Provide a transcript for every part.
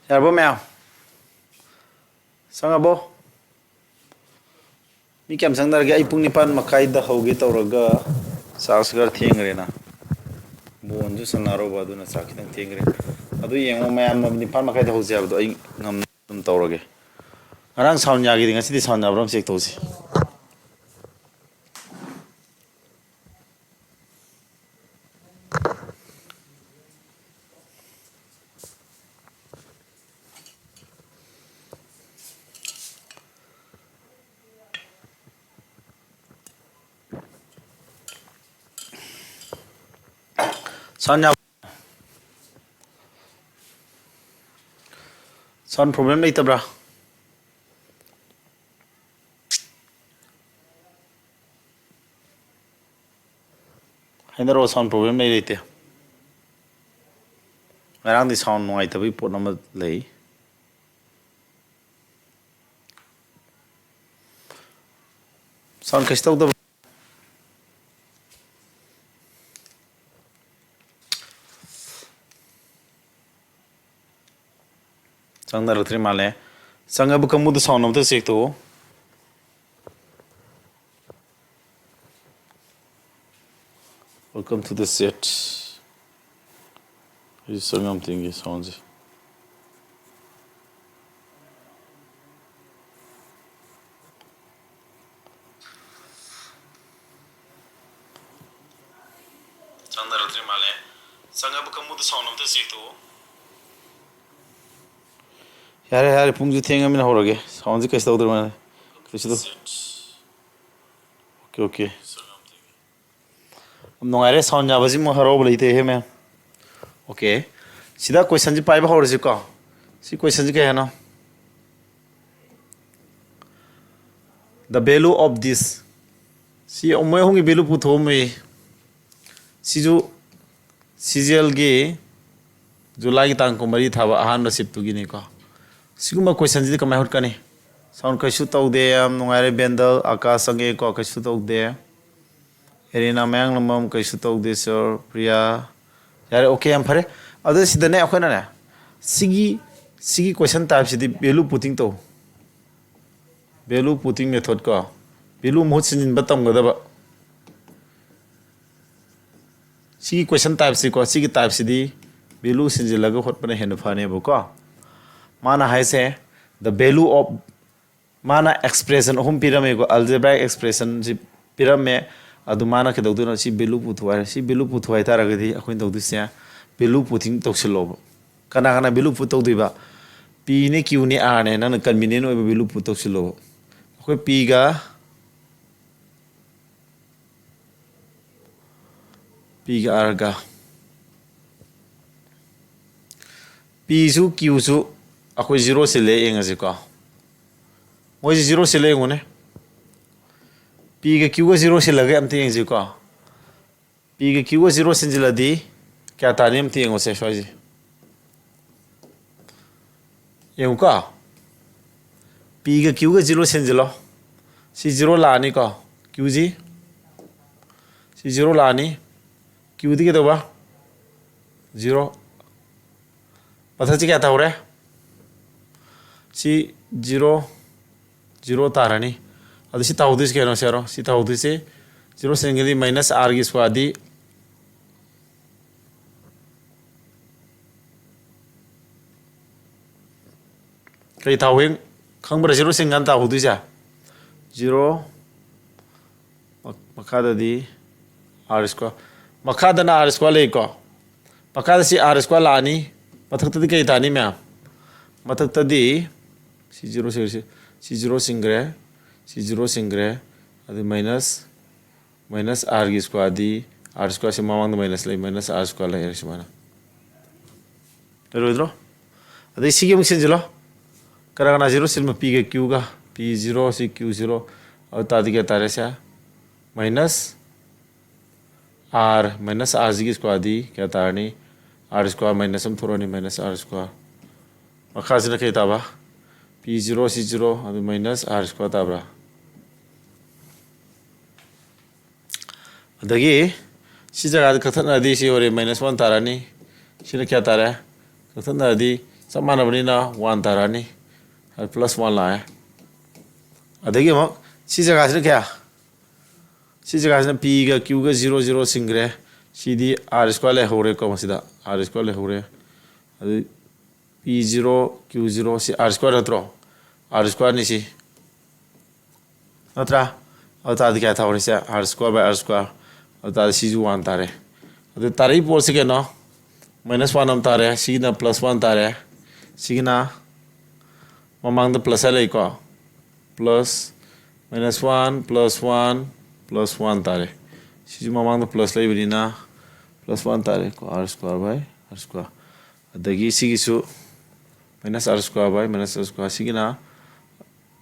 ꯌꯥꯔꯕꯣ ꯃꯌꯥꯝ ꯁꯪꯉꯕꯣ ꯃꯤ ꯀꯌꯥꯝ ꯆꯪꯅꯔꯒꯦ ꯑꯩ ꯄꯨꯡ 9:30ꯗ ꯍꯧꯒꯦ ꯇꯧꯔꯒ ꯆꯥꯛꯁꯨ ꯈꯔ ꯊꯦꯡꯈ꯭ꯔꯦꯅ ꯕꯣꯟꯁꯨ ꯁꯥꯟꯅꯔꯨꯕ ꯑꯗꯨꯅ ꯆꯥꯛ ꯈꯤꯇꯪ ꯊꯦꯡꯈ꯭ꯔꯦ ꯑꯗꯨ ꯌꯦꯡꯉꯣ ꯃꯌꯥꯝꯅ 9:30ꯗ ꯍꯧꯁꯦ ꯍꯥꯏꯕꯗꯣ ꯑꯩ ꯉꯝꯅ ꯑꯗꯨꯝ ꯇꯧꯔꯒꯦ ꯉꯔꯥꯡ ꯁꯥꯎꯟ ꯌꯥꯈꯤꯗꯦ ꯉꯁꯤꯗꯤ ꯁꯥꯎꯟ ꯌꯥꯕ꯭ꯔꯥ ꯑꯃ ꯆꯦꯛ ꯇꯧꯁꯤ ꯁꯥꯎꯟ ꯌꯥꯕ ꯁꯥꯎꯟ ꯄ꯭ꯔꯣꯕ꯭ꯂꯦꯝ ꯂꯩꯇꯕ꯭ꯔꯥ ꯍꯥꯏꯅꯔꯛꯑꯣ ꯁꯥꯎꯟ ꯄ꯭ꯔꯣꯕ꯭ꯂꯦꯝ ꯂꯩꯇꯦ ꯉꯔꯥꯡꯗꯤ ꯁꯥꯎꯟ ꯅꯨꯡꯉꯥꯏꯇꯕꯒꯤ ꯄꯣꯠ ꯑꯃ ꯂꯩ ꯁꯥꯎꯟ ꯀꯩꯁꯨ ꯇꯧꯗꯕ ꯆꯪꯅꯔꯛꯇ꯭ꯔꯤ ꯃꯥꯜꯂꯦ ꯆꯪꯉꯕ ꯀꯥꯡꯕꯨꯗ ꯁꯥꯎꯟ ꯑꯝꯇ ꯆꯦꯛ ꯇꯧꯑꯣ ꯋꯦꯜꯀꯝ ꯇꯨ ꯗ ꯁꯦꯠ ꯑꯩ ꯆꯪꯉꯝꯇꯦꯡꯒꯤ ꯁꯥꯎꯟꯁꯦ ꯆꯪꯅꯔꯛꯇ꯭ꯔꯤ ꯃꯥꯜꯂꯦ ꯆꯪꯉꯕ ꯀꯥꯡꯕꯨꯗ ꯁꯥꯎꯟ ꯑꯝꯇ ꯆꯦꯛ ꯇꯧꯑꯣ ꯌꯥꯔꯦ ꯌꯥꯔꯦ ꯄꯨꯡꯁꯨ ꯊꯦꯡꯉꯃꯤꯅ ꯍꯧꯔꯒꯦ ꯁꯥꯎꯟꯁꯦ ꯀꯩꯁꯨ ꯇꯧꯗ꯭ꯔ ꯃꯥꯜꯂꯦ ꯀꯩꯁꯨ ꯑꯣꯀꯦ ꯅꯨꯡꯉꯥꯏꯔꯦ ꯁꯥꯎꯟ ꯌꯥꯕꯁꯤꯃꯨꯛ ꯍꯔꯥꯎꯕ ꯂꯩꯇꯦꯍꯦ ꯃꯌꯥꯝ ꯑꯣꯀꯦ ꯁꯤꯗ ꯀꯣꯏꯁꯟꯁꯤ ꯄꯥꯏꯕ ꯍꯧꯔꯁꯤꯀꯣ ꯁꯤ ꯀꯣꯏꯁꯟꯁꯤ ꯀꯩ ꯍꯥꯏꯅꯣ ꯗ ꯚꯦꯂꯨ ꯑꯣꯐ ꯗꯤꯁ ꯁꯤ ꯃꯣꯏ ꯑꯍꯨꯝꯒꯤ ꯚꯦꯂꯨ ꯄꯨꯊꯣꯛꯑꯝꯃꯤ ꯁꯤꯁꯨ ꯁꯤꯖꯦꯜꯒꯤ ꯖꯨꯂꯥꯏꯒꯤ ꯇꯥꯡ 24 ꯊꯥꯕ ꯑꯍꯥꯟꯕ ꯁꯤꯞꯇꯨꯒꯤꯅꯤꯀꯣ ꯁꯤꯒꯨꯝꯕ ꯀꯣꯏꯁꯟꯁꯤꯗꯤ ꯀꯃꯥꯏꯅ ꯍꯣꯠꯀꯅꯤ ꯁꯥꯎꯟ ꯀꯩꯁꯨ ꯇꯧꯗꯦ ꯌꯥꯝ ꯅꯨꯡꯉꯥꯏꯔꯦ ꯕꯦꯟꯗꯜ ꯑꯀꯥꯁ ꯆꯪꯉꯦꯀꯣ ꯀꯩꯁꯨ ꯇꯧꯗꯦ ꯑꯦꯔꯤꯅꯥ ꯃꯌꯥꯡꯂꯝꯕꯝ ꯀꯩꯁꯨ ꯇꯧꯗꯦ ꯁꯔ ꯄ꯭ꯔꯤꯌꯥ ꯌꯥꯔꯦ ꯑꯣꯀꯦ ꯌꯥꯝ ꯐꯔꯦ ꯑꯗꯨ ꯁꯤꯗꯅꯦ ꯑꯩꯈꯣꯏꯅꯅꯦ ꯁꯤꯒꯤ ꯀꯣꯏꯁꯟ ꯇꯥꯏꯞꯁꯤꯗꯤ ꯚꯦꯂꯨ ꯄꯨꯇꯤꯡ ꯇꯧ ꯚꯦꯂꯨ ꯄꯨꯇꯤꯡ ꯃꯦꯊꯣꯗ ꯀꯣ ꯚꯦꯂꯨ ꯃꯍꯨꯠ ꯁꯤꯟꯖꯤꯟꯕ ꯇꯝꯒꯗꯕ ꯁꯤꯒꯤ ꯀꯣꯏꯁꯟ ꯇꯥꯏꯞꯁꯤꯀꯣ ꯁꯤꯒꯤ ꯇꯥꯏꯞꯁꯤꯗꯤ ꯚꯦꯂꯨ ꯁꯤꯟꯖꯤꯜꯂꯒ ꯍꯣꯠꯄꯅ ꯍꯦꯟꯅ ꯐꯅꯦꯕꯀꯣ ꯃꯥꯅ ꯍꯥꯏꯁꯦ ꯗ ꯚꯦꯂꯨ ꯑꯣꯐ माना एक्सप्रेशन अहम पिरमेको अल्जेब्राइक एक्सप्रेशन पिरमे अदु माना कदौदुनो सी भेलु पुथुवाय सी भेलु पुथुवाय तारगदि अखोइन तौदुसे भेलु पुथिंग तौसलोब कना कना भेलु पुतौदिबा पी ने क्यू ने आर ने नन कन्वीनियंट ओइबा भेलु पुतौसलोब अखोइ पी गा आर गा पी सु क्यू सु अखोइ जीरो सिले येंगसिको मोइसे जीरो सिले येंगोने पी गा क्यू गा जीरो सिलगे अमते येंगसिको पी गा क्यू गा जीरो सिंजिलदि क्या ताने अमते येंगोसे स्वाइजे येंगुको पी गा क्यू गा जीरो सिंजिलो सी जीरो लानी को क्यू जी सी जीरो लानी क्यू दी केदोबा जीरो मथाची क्या ताउरे सी जीरो जीरो तारानी अदु सी ताउदिस केनो सेरो सी ताउदिसे जीरो सिंगली माइनस आर की स्क्वायर कई ताउहिंग खंबरा जीरो सिंगन ताउदिसा जीरो मखाददी आर स्क्वायर मखादना आर स्क्वायर लेको मखादा सी आर स्क्वायर लानी मथक्तदी कई तानी मैम मथक्तदी सी जीरो सिंग्रे अदु माइनस आर की स्क्वायर से मांग माइनस ले माइनस आर स्क्वायर ले सुमाना रोइद्रो अदु सिगे मुसिंजिलो करा जीरो सिल्म पी के क्यू गा P zero C Q zero और तादी के तारे से माइनस आर की स्क्वायर क्या तारनी आर स्क्वायर माइनस हम थोड़ा नहीं माइनस आर स्क्वायर मखाजना कई ताबा पी जीरो सी जीरो अदु माइनस आर स्क्वायर ताबरा अदगी सी जगह कथनदी सी और -1 तारानी सिना क्या तारे ꯀꯛꯊꯠꯅꯔꯗꯤ ꯆꯞ ꯃꯥꯟꯅꯕꯅꯤꯅ 1 ꯇꯥꯔꯛꯑꯅꯤ +1 ꯂꯥꯛꯑꯦ ꯑꯗꯒꯤ ꯑꯃꯨꯛ ꯁꯤ ꯖꯒꯥꯁꯤꯅ ꯀꯌꯥ ꯁꯤ ꯖꯒꯥꯁꯤꯅ Pꯒ Qꯒ 0 0 ꯁꯤꯡꯈ꯭ꯔꯦ ꯁꯤꯗꯤ R² ꯂꯩꯍꯧꯔꯦꯀꯣ ꯃꯁꯤꯗ R² ꯂꯩꯍꯧꯔꯦ ꯑꯗꯨ P0 Q0 ꯁꯤ R² ꯅꯠꯇ꯭ꯔꯣ R² ꯅꯤ ꯁꯤ नत्रा अताद क्या था और इसे r² अताद सीजू 1 तारे अदे तारे ही पोल से क्या ना -1 हम तारे सीना +1 तारे सीना ममांग द प्लस है लेको प्लस -1 +1 तारे सीजू ममांग द प्लस ले बिना +1 तारे को r² अदगी सीगिसु -r² सीगिना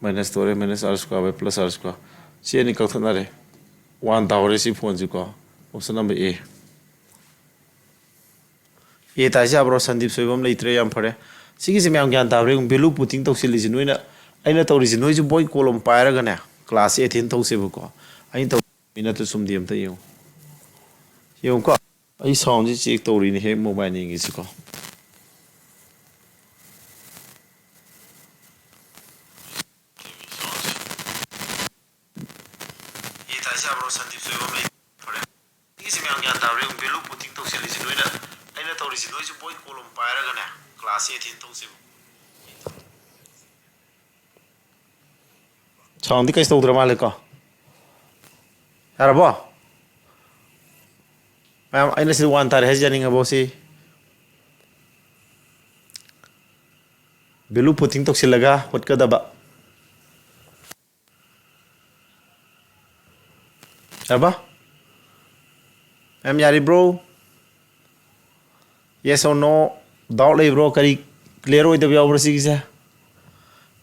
माइनस तोरे -r² +r² सी अनि कथनारे 1 तावरे सी फोन जी को ऑप्शन नंबर ए ताइसे abro संदीप सोइबम लेत्रे याम फरे सिगी से म्याम ज्ञान तावरे वैल्यू पुटिंग तौसिलि जि नोइना अइना तौरि जि नोइजु बॉय कॉलम पायरगा ने क्लास 18 तौसेबो को अइन तौ मिना तो सुम दिम त यो को अइ साउंड जि चेक तौरि ने हे मोबाइल नि गिसि को संदीप सोइबम ले फरे इसे म्याम ज्ञान तावरे वैल्यू पुटिंग तौसिलि जि नोइना अइना तौरि जि नोइजु बॉय कॉलम पायरगा ने क्लास 18 तौसेबो साउंड कैसे तौद्र माले को यारबो मैम अइना सि 1 तारे हेज जानिंग अबो सि वैल्यू पुटिंग तौसिलगा होटकदबा Apa? Yari bro? Yes or no? Doubt lay bro kari clear hoy the bro sigisa.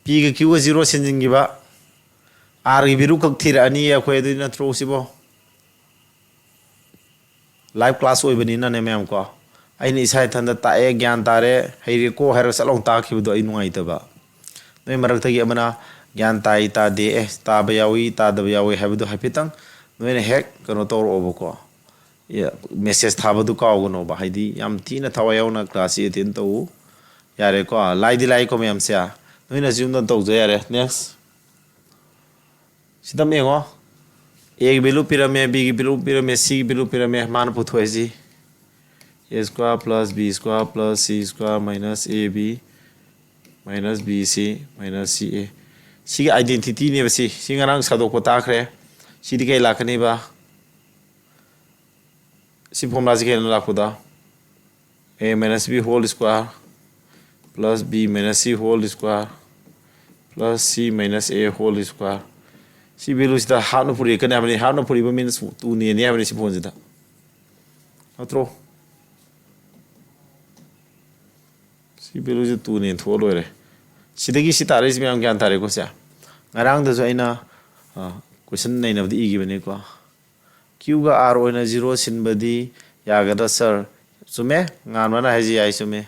P ga Q ga 0 sending giba. R gi biru kak thira ani ya khoi na throw sibo. Live class hoy bani na ne ma'am ko. Ai ni sai thanda ta e gyan tare hairi ko har salong ta khibu do ai nuai ta ba. Noi marak ta gi amana gyan ta I ta de ta ba yawi ta da yawi habu do hapitang. नोने हेक कनो तौर ओबको या message थाबदु कावगनो बा हाइदी याम तीना थवायावना class 18 तौ यारे को लाइदी लाई को ma'am से नोइना जिम दन तौ जे यारे नेक्स्ट सिदम एगो एक वैल्यू पिरामे बी की वैल्यू पिरामे सी की वैल्यू पिरामे मान पुथोय जी a² + b² + c² - ab - bc - ca सी आइडेंटिटी ने बसी सिंगरांग सादो को ताखरे सीधी कई लाखनी बा सी फॉर्मूला से कहना लाखुदा a - b whole square plus b - c whole square plus c - a whole square C value सिदा हाफ न पुरी कने हमने हाफ न पुरी मीन्स 2 ने हमने सी फोन जिदा अत्रो सी वैल्यू से 2 ने थो लोरे सिदगी सी तारे से हम ज्ञान तारे को से ngarang da zo ina question nei na di igi bane ko q ga r oina 0 sin badi ya ga da sir sume ngan mana haji ai sume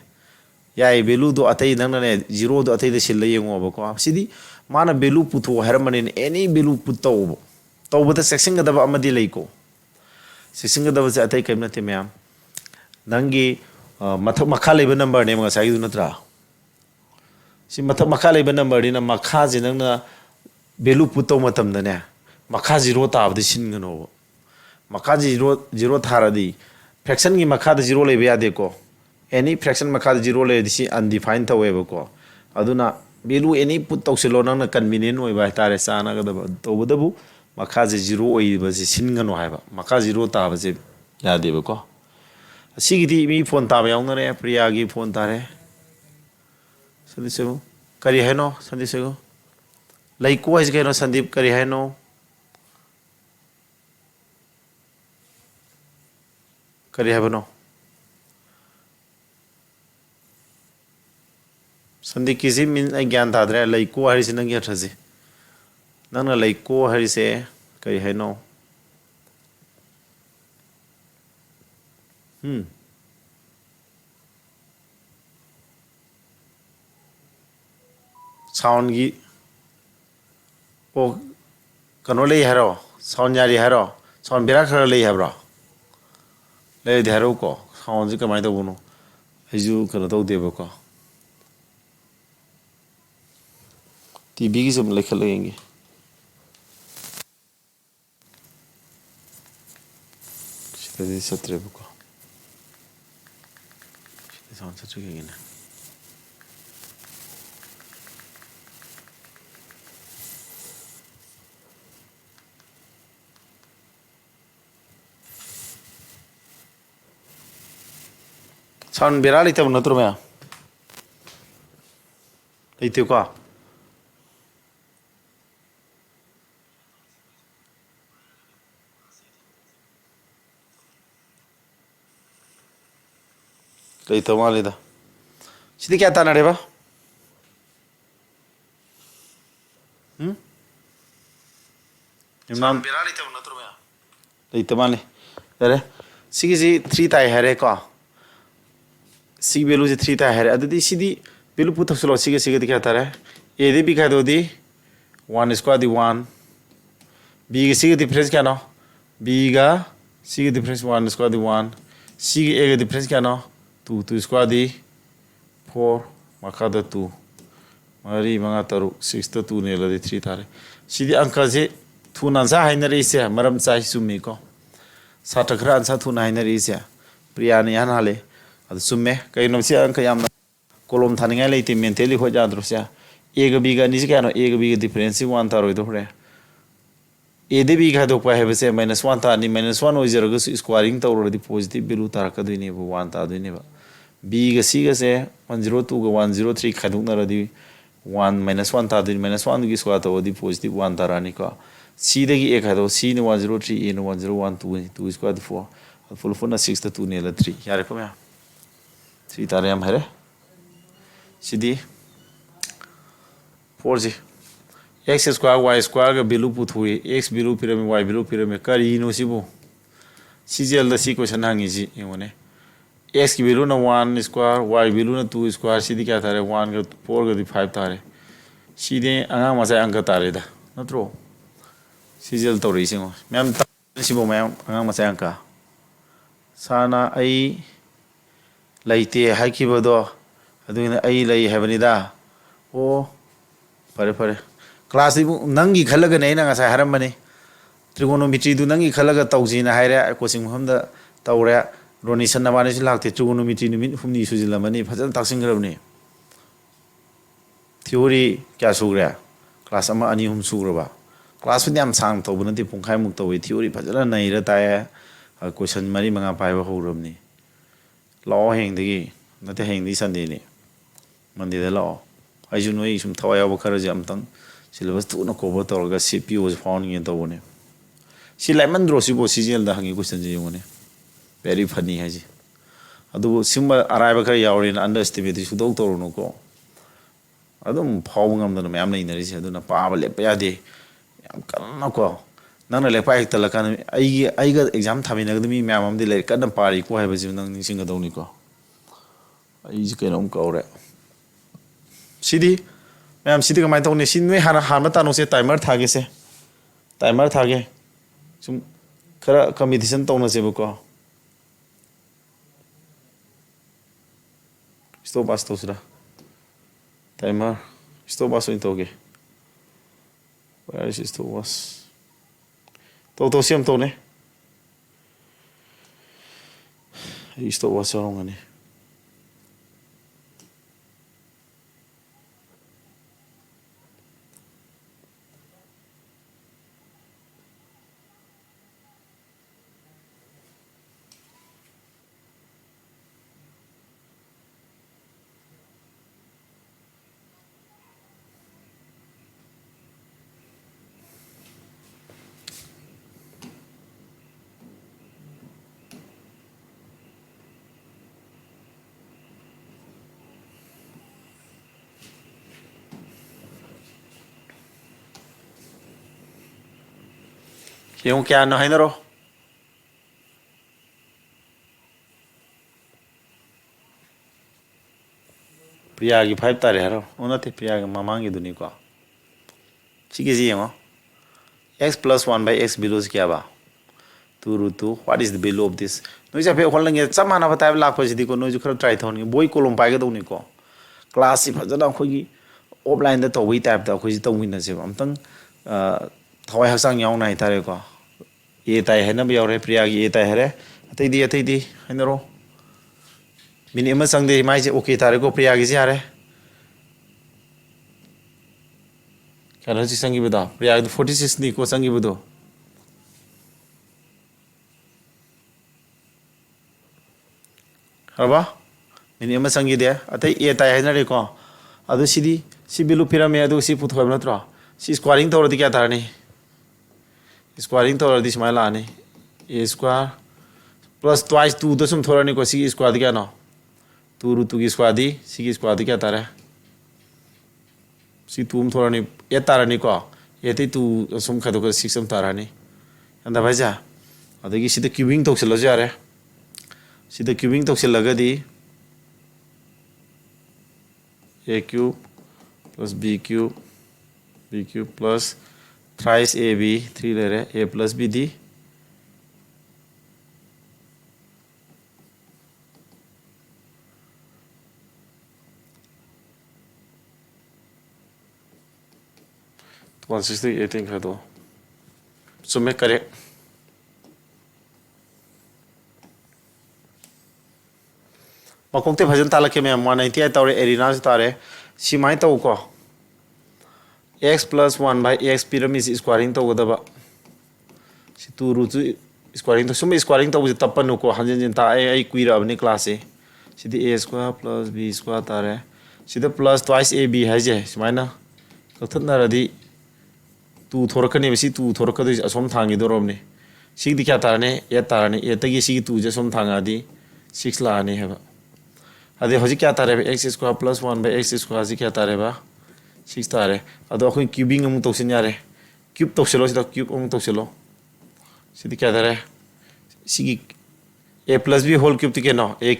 ya I value do atai nang na ne 0 do atai de sil le yengo ba ko sidi mana value putho harmani any value put to ba da section ga da ba amadi lei ko section ga da ba atai kai na te myam nangi mathak makha leba number ne ma sai du natra si mathak makha leba number ni na makha ji nang na value put to matam da ne makha 0 tab de sin gano makha 0 tharadi fraction gi makha 0 lebe ya de ko any fraction makha 0 le disi undefined thawe ba ko aduna value any put tawsilo nang na convenient oi ba tare sana ga da to bodabu makha 0 oi ba si sin gano hai ba makha 0 tab je ya de ba ko sigidi mi phone tab yaung na re priya gi phone tare sandi se kari hai no sandi se lai ko is ke no sandeep kari hai no करी है बनो संदि किसी मिन ज्ञान था दरे लई को हरि से नंग या थजे नंग लई को हरि से करी है नो साउंड की ओ कनो ले हरो साउंड यारी हरो साउंड बिरा खर ले हब्रा ले धेरो को साउंड जी कमाई तो बोनो ꯑꯩꯁꯨ ꯀꯩꯅꯣ ꯇꯧꯗꯦꯕꯀꯣ ꯇꯤꯚꯤꯒꯤꯁꯨ ꯂꯩꯈꯠꯂꯒ ꯌꯦꯡꯒꯦ ꯁꯤꯗꯗꯤ ꯆꯠꯇ꯭ꯔꯦꯕꯀꯣ ꯁꯤꯗ ꯁꯥꯎꯟ ꯆꯠꯇ꯭ꯔꯤꯒꯩꯒꯤꯅꯦ ꯁꯥꯎꯟ ꯕꯦꯔꯥ ꯂꯩꯇꯕ ꯅꯠꯇ꯭ꯔꯣ ꯃꯌꯥꯝ ꯂꯩꯇꯦꯀꯣ ꯂꯩꯇꯕ ꯃꯥꯜꯂꯤꯗ ꯁꯤꯗꯤ ꯀꯌꯥ ꯇꯥꯟꯅꯔꯦꯕ ꯁꯥꯎꯟ ꯕꯦꯔꯥ ꯂꯩꯇꯕ ꯅꯠꯇ꯭ꯔꯣ ꯃꯌꯥꯝ ꯂꯩꯇ ꯃꯥꯜꯂꯤ ꯌꯥꯔꯦ ꯁꯤꯒꯤꯁꯤ 3 ꯇꯥꯏ ꯍꯥꯏꯔꯦꯀꯣ सी वैल्यू से 3 ता है अदुदी सीदी वैल्यू पुथक्सलो सिगे सिगे क्या तारे ए दे बी का दोदी 1 स्क्वायर दी 1 बी के सिगे डिफरेंस क्या नो बी का सिगे डिफरेंस 1 स्क्वायर दी 1 सिगे ए के डिफरेंस क्या नो 2 2 स्क्वायर दी 4 मखा द 2 मरी मंगा तरु 6 द 2 ने लदी 3 तारे सीदी अंक से थु नंसा हाइनर इसे मरम चाइ सुमी को साटखरा अंसा थु नाइनर इसे प्रिया ने यान हाले अद सुमे कई नमसी अंक याम कोलम थानिंगा लेते मेंटली हो जाद्रो से ए ग बी ग निस क्या नो ए ग बी ग डिफरेंस 1 तारो दो रे ए दे बी गा दो पा है से -1 ता नि -1 हो जरो ग स्क्वायरिंग तौर दी पॉजिटिव वैल्यू तार का दुनी 1 ता दुनी बा बी ग सी ग से 102 ग 103 खादुक न रदी 1 -1 ता दुनी -1 गी स्क्वायर तो दी पॉजिटिव 1 तारानी को सी दे गी 1 खादो सी ने 103 ए ने 101 2 स्क्वायर 4 फुल फुल 6 ता 2 ने 3 यारे को मैं 3 तारे हम है सीधी 4 x स्क्वायर y स्क्वायर का वैल्यू पुथुए x वैल्यू फिर में y वैल्यू फिर में करी नो सिबो सीजीएल द सी क्वेश्चन हांगी जी योने x की वैल्यू ना 1 स्क्वायर y वैल्यू ना 2 स्क्वायर सीधी क्या तारे 1 का 4 का 5 तारे सीधे अंगा मसा अंक तारे दा नत्रो सीजीएल तो रही सिंगो मैम सिबो मैम अंगा मसा अंक साना आई लाइते हाइकिबदो अदुना आई लई हैबनिदा ओ फरे फरे क्लास नंगी खलगा नै ना सा हरमबने ट्रिगोनोमेट्री दु नंगी खलगा तौजिना हाइरे कोचिंग हमदा तौरे रोनिसन नबाने सि लागते ट्रिगोनोमेट्री निमिट हुमनी सुजिलमनी फजन ताक्सिंगरबनी थ्योरी क्या सुग्रे क्लास अमा अनि हुम सुग्रबा क्लास पनि हम सांग तौबनति पुंखाइ मुक तौइ थ्योरी फजन नैरा ताय क्वेश्चन मरी मंगा पाइबा होरबनी लाओ हेंदगी नते हेंदी संडे ने मंडे दे लाओ आइजु नोई सुम थवाया बखर जे अमतंग सिलेबस तु न कोबर तौरगा सीपीओ फाउंडिंग ये तौने सी लाइमन द्रोसिबो सीजीएल दा हंगी क्वेश्चन जे योने वेरी फनी है जी अदु सिंबल अराइबा खर यावरिन अंडर एस्टिमेट सुदौ तौरनो को अदुम फाव ngamdana मैम नै से अदुना पाबा लेप यादे याम कन्ना को नंगना लेपा एक तलकान आइगा एग्जाम थामिनगदमी मैम अमदि ले कन्ना पारी को हाइबा जि नंग निसिंगदौनी को आई कौन कौरे सीधी मैम सीधी कमाई तौने सी नोई हाना हाना तानो से टाइमर थागे से टाइमर थागे सुम खरा कम्पिटिशन तौना से बको स्टॉप पास तौसरा टाइमर स्टॉप पास इन तौगे where is stop पास तो सेम तौने स्टॉप पास होंगने yung क्या no hay naro प्रिया की 5 तारे हरो उनते प्रिया के मामांगी दुनी को ठीक है जी यंगो x + 1 / x बिलो से क्या बा 2 root 2 what is the value of this noi ja phe khol nge chama na bata la ko jidi ko noi ju khara try thon boy column pai ga doni ko class si phajana khoi gi offline da to wi type da khoi ji tong win na se amtang thawai hasang yaw nai tare ko e tai hena ba yaw re priya gi e tai hare atai di henro mini ama sang de mai je okay tare ko priya gi ji hare kana ji sangi bada priya 46 ni ko sangi bado harba mini ama sangi de atai e tai hena re ko adu sidi si bilu pirame adu si puthoi na tra si squaring to ro di kya tarani squaring to ro di smile ani a square plus twice 2 to sum thorani ko si square di kya no 2 root 2 की square दी सी की square दी क्या तारा सी 2 में थोड़ा नहीं ये तारा नहीं को ये ती 2 सुम खादो कर 6 में तारा नहीं अंदर भाई जा अदे की सीधे क्यूबिंग तो चलो जा रहे सीधे क्यूबिंग तो चल लगा दी a cube plus b cube plus thrice ab 3 ले रहे a plus b दी तो 160 18 कर दो सो मैं करे मकोंते भजन ताला के मैं 198 तौरे एरिना से तारे सीमाई तो को x plus 1 by x pyramid squaring तो गदबा सी 2 root squaring तो सुमे squaring तो तपन को हंजन ता आई क्वीरा अपने क्लास से सीधे a square plus b square तारे सीधे plus twice ab है जे सीमाइना कथन रदी 2 थोरकनी बसी 2 थोरकदि असोम थांगी दोरोमने सिग दि क्या तारने ए तारने ए तगी सिग 2 जे सोम थांगादि 6 लाने हेबा अदे होजि क्या तारे x square plus 1 by x square जी क्या तारे बा 6 तारे अदो अखोइ क्यूबिंग अमु तोसिन यारे क्यूब तोसलो सिदा क्यूब अमु तोसलो सिदि क्या तारे सिगी a plus b whole cube तिके नो a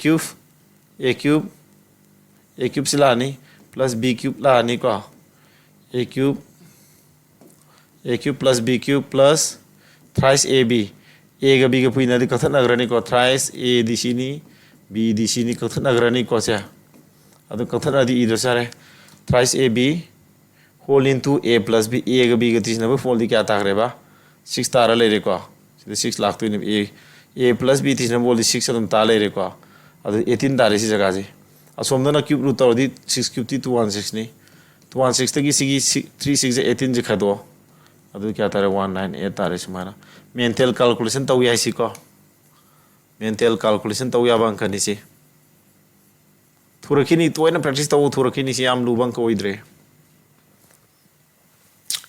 क्यूब सिलानी प्लस b क्यूब लानी को a cube plus b cube plus thrice ab a ga b ga puina di kathan agrani ko thrice a di sini b di sini kathan agrani ko se adu kathan adi ido sare thrice ab whole into a plus b a ga b ga tisna ba fold di kya ta ba 6 tara le re ko 6 lakh to ni a plus b tisna bol 6 adum ta le re ko adu 18 tare si jaga ji asomda na cube root di 6 cube ti 216 ni 216 tagi sigi 3 6 18 ji khado अदु क्या तारे 198 तारे Sumana mental calculation तौ याइ सी को mental calculation तौ या bunk नि सी थुरखिनी तोयना practice तौ थुरखिनी सी याम लुबंक ओइद्रे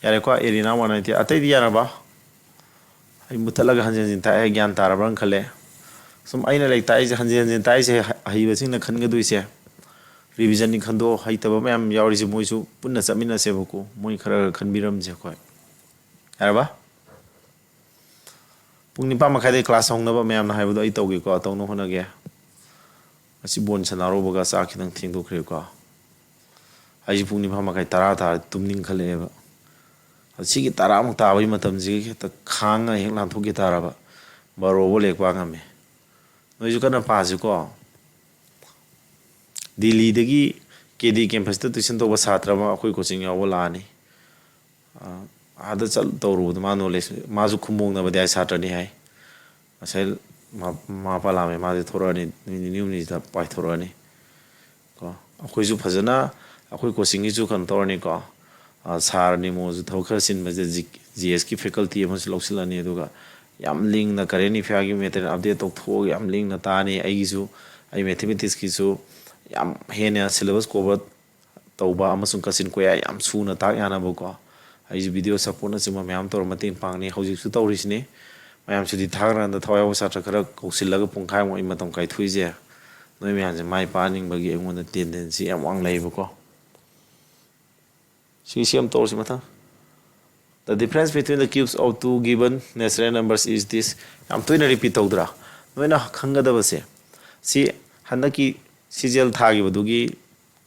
यारे को एरिना 198 अतै दिया ना बा आई मुतलग हंजन जिन ताए ज्ञान तारा बरं खले सुम आइना लाइक ताए हंजन ताए से हई बसिंग न खनग दुइसे रिवीजन नि खंदो हई तब मैम यावरि से मोइसु पुन्ना चमिना से बको मोइ खरा खनबिरम जे खोय यारबा पुंग निपा मखादे क्लास होंगनबा मैम ना हाइबदो आई तौगे को तौनो होनगे असि बोन सनारो बगा सा खिदंग थिंगदो खरे को आई पुंग निपा मखाय तारा तार तुमनिंग खलेबा असि की तारा मु ताबई मतम जी त खांगा हेक लांथोगे ताराबा बारो बो लेकवा गमे नोइजु कना पाजु को दिल्ली दगी केडी कैंपस त ट्यूशन तो छात्र मा अखोय कोचिंग याव लानी आदा चल तौरु मा नॉलेज माजु खुमोंग ना बदे छात्रनी है असेल मा पालामे माजे थोरानी न्यूनी दा पाइ थोरानी को अखोयजु फजना अखोय कोचिंग जु खन तोरनी को सारनी मोजु थौखर सिन बजे जीएस की फैकल्टी अमस लौसिलानी दुगा याम लिंक ना करेनी फ्यागी मेथड अपडेट तो थो याम लिंक ना तानी आइगिजु आई मैथमेटिक्स की सु याम हेने सिलेबस कवर तौबा अमसुं कसिन कोया याम सुना ताक याना बको आई वीडियो सपोर्ट ना सिमा मैम तौर मतें पांगनी हौजिकसु तौरिसने मैम सुदि थागरान द थवायाव सात्र खरा कौसिलगा पुंखाय मोइ मतम काय थुइजे नोइ मैम जे माइ पानिंग बगी एंगोन टेंडेंसी याम वांग लाइबको सिम तौरसि मथा the difference between the cubes of two given natural numbers is this याम तोइना रिपीट तौद्रा नोइना खंगदबसे सी हनकी सीजल थागी बदुगी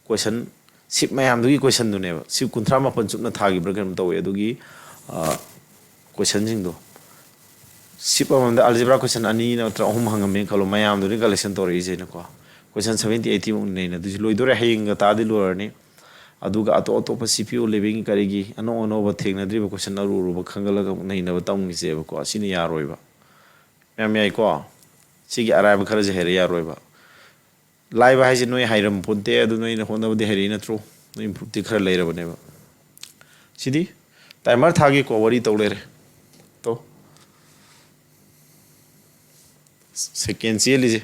क्वेश्चन सिप मैम दुगी क्वेश्चन दुने सिप कुंथ्रा मापन चुपना थागी ब्रगम तौए दुगी क्वेश्चन जिंग दो sip amamda algebra question ani na tra ahum hangame khalo mayam do collection to ri je na ko question 70 80 mun nei na du loi do re hing ga ta di lorani aduga ato ato pa cpu living karigi ano ono ba theng na dri ba question aru ru ba khangala ga nei na ba tam ni je ba ko asini ya roi ba mem yai ko sigi arai ba khara je here ya roi ba lai ba haji noi hairam ponte adu noi na honda ba de here na tro noi improve ti khara lai ra ba ne ba sidi timer thagi ko wari to le re to sequential is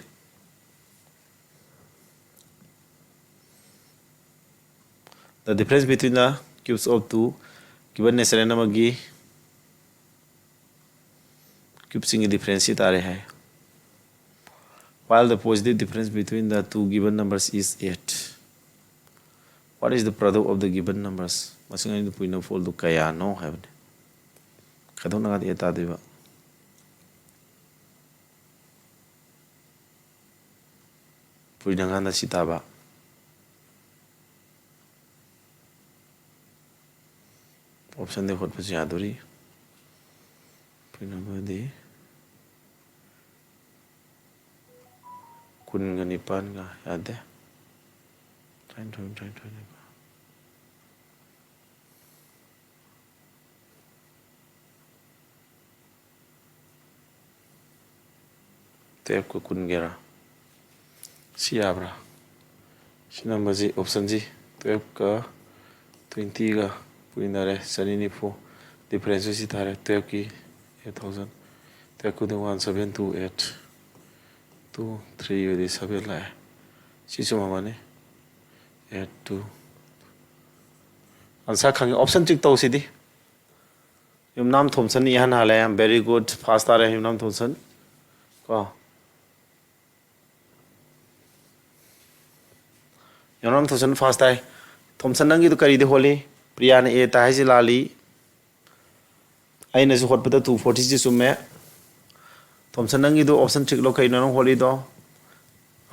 the difference between the cubes of two given natural number की cubes की difference आ रहा है while the positive difference between the two given numbers is 8 what is the product of the given numbers masing ani puina fold du kaya no have khadon na ga ta deba puina ga na sitaba option de khot pasi adori puina ba de kun ga ni pan ga yade try te ko kun gera si abra si number ji option ji 12 ka 20 ga puina re sanini fo difference si thare 12 ki 8000 te ko de 1728 2 3 yodi sabe la si so mane 8 2 answer khang option tik to si di yum nam thomson ni han hala am very good fast are yum nam thomson ko yum nam thomson fast ai thomson nang gi to kari de holi priya ne e ta hai ji lali ai na ju hot pada 240 ji summe thomson nang gi do option tik lo kai no holi do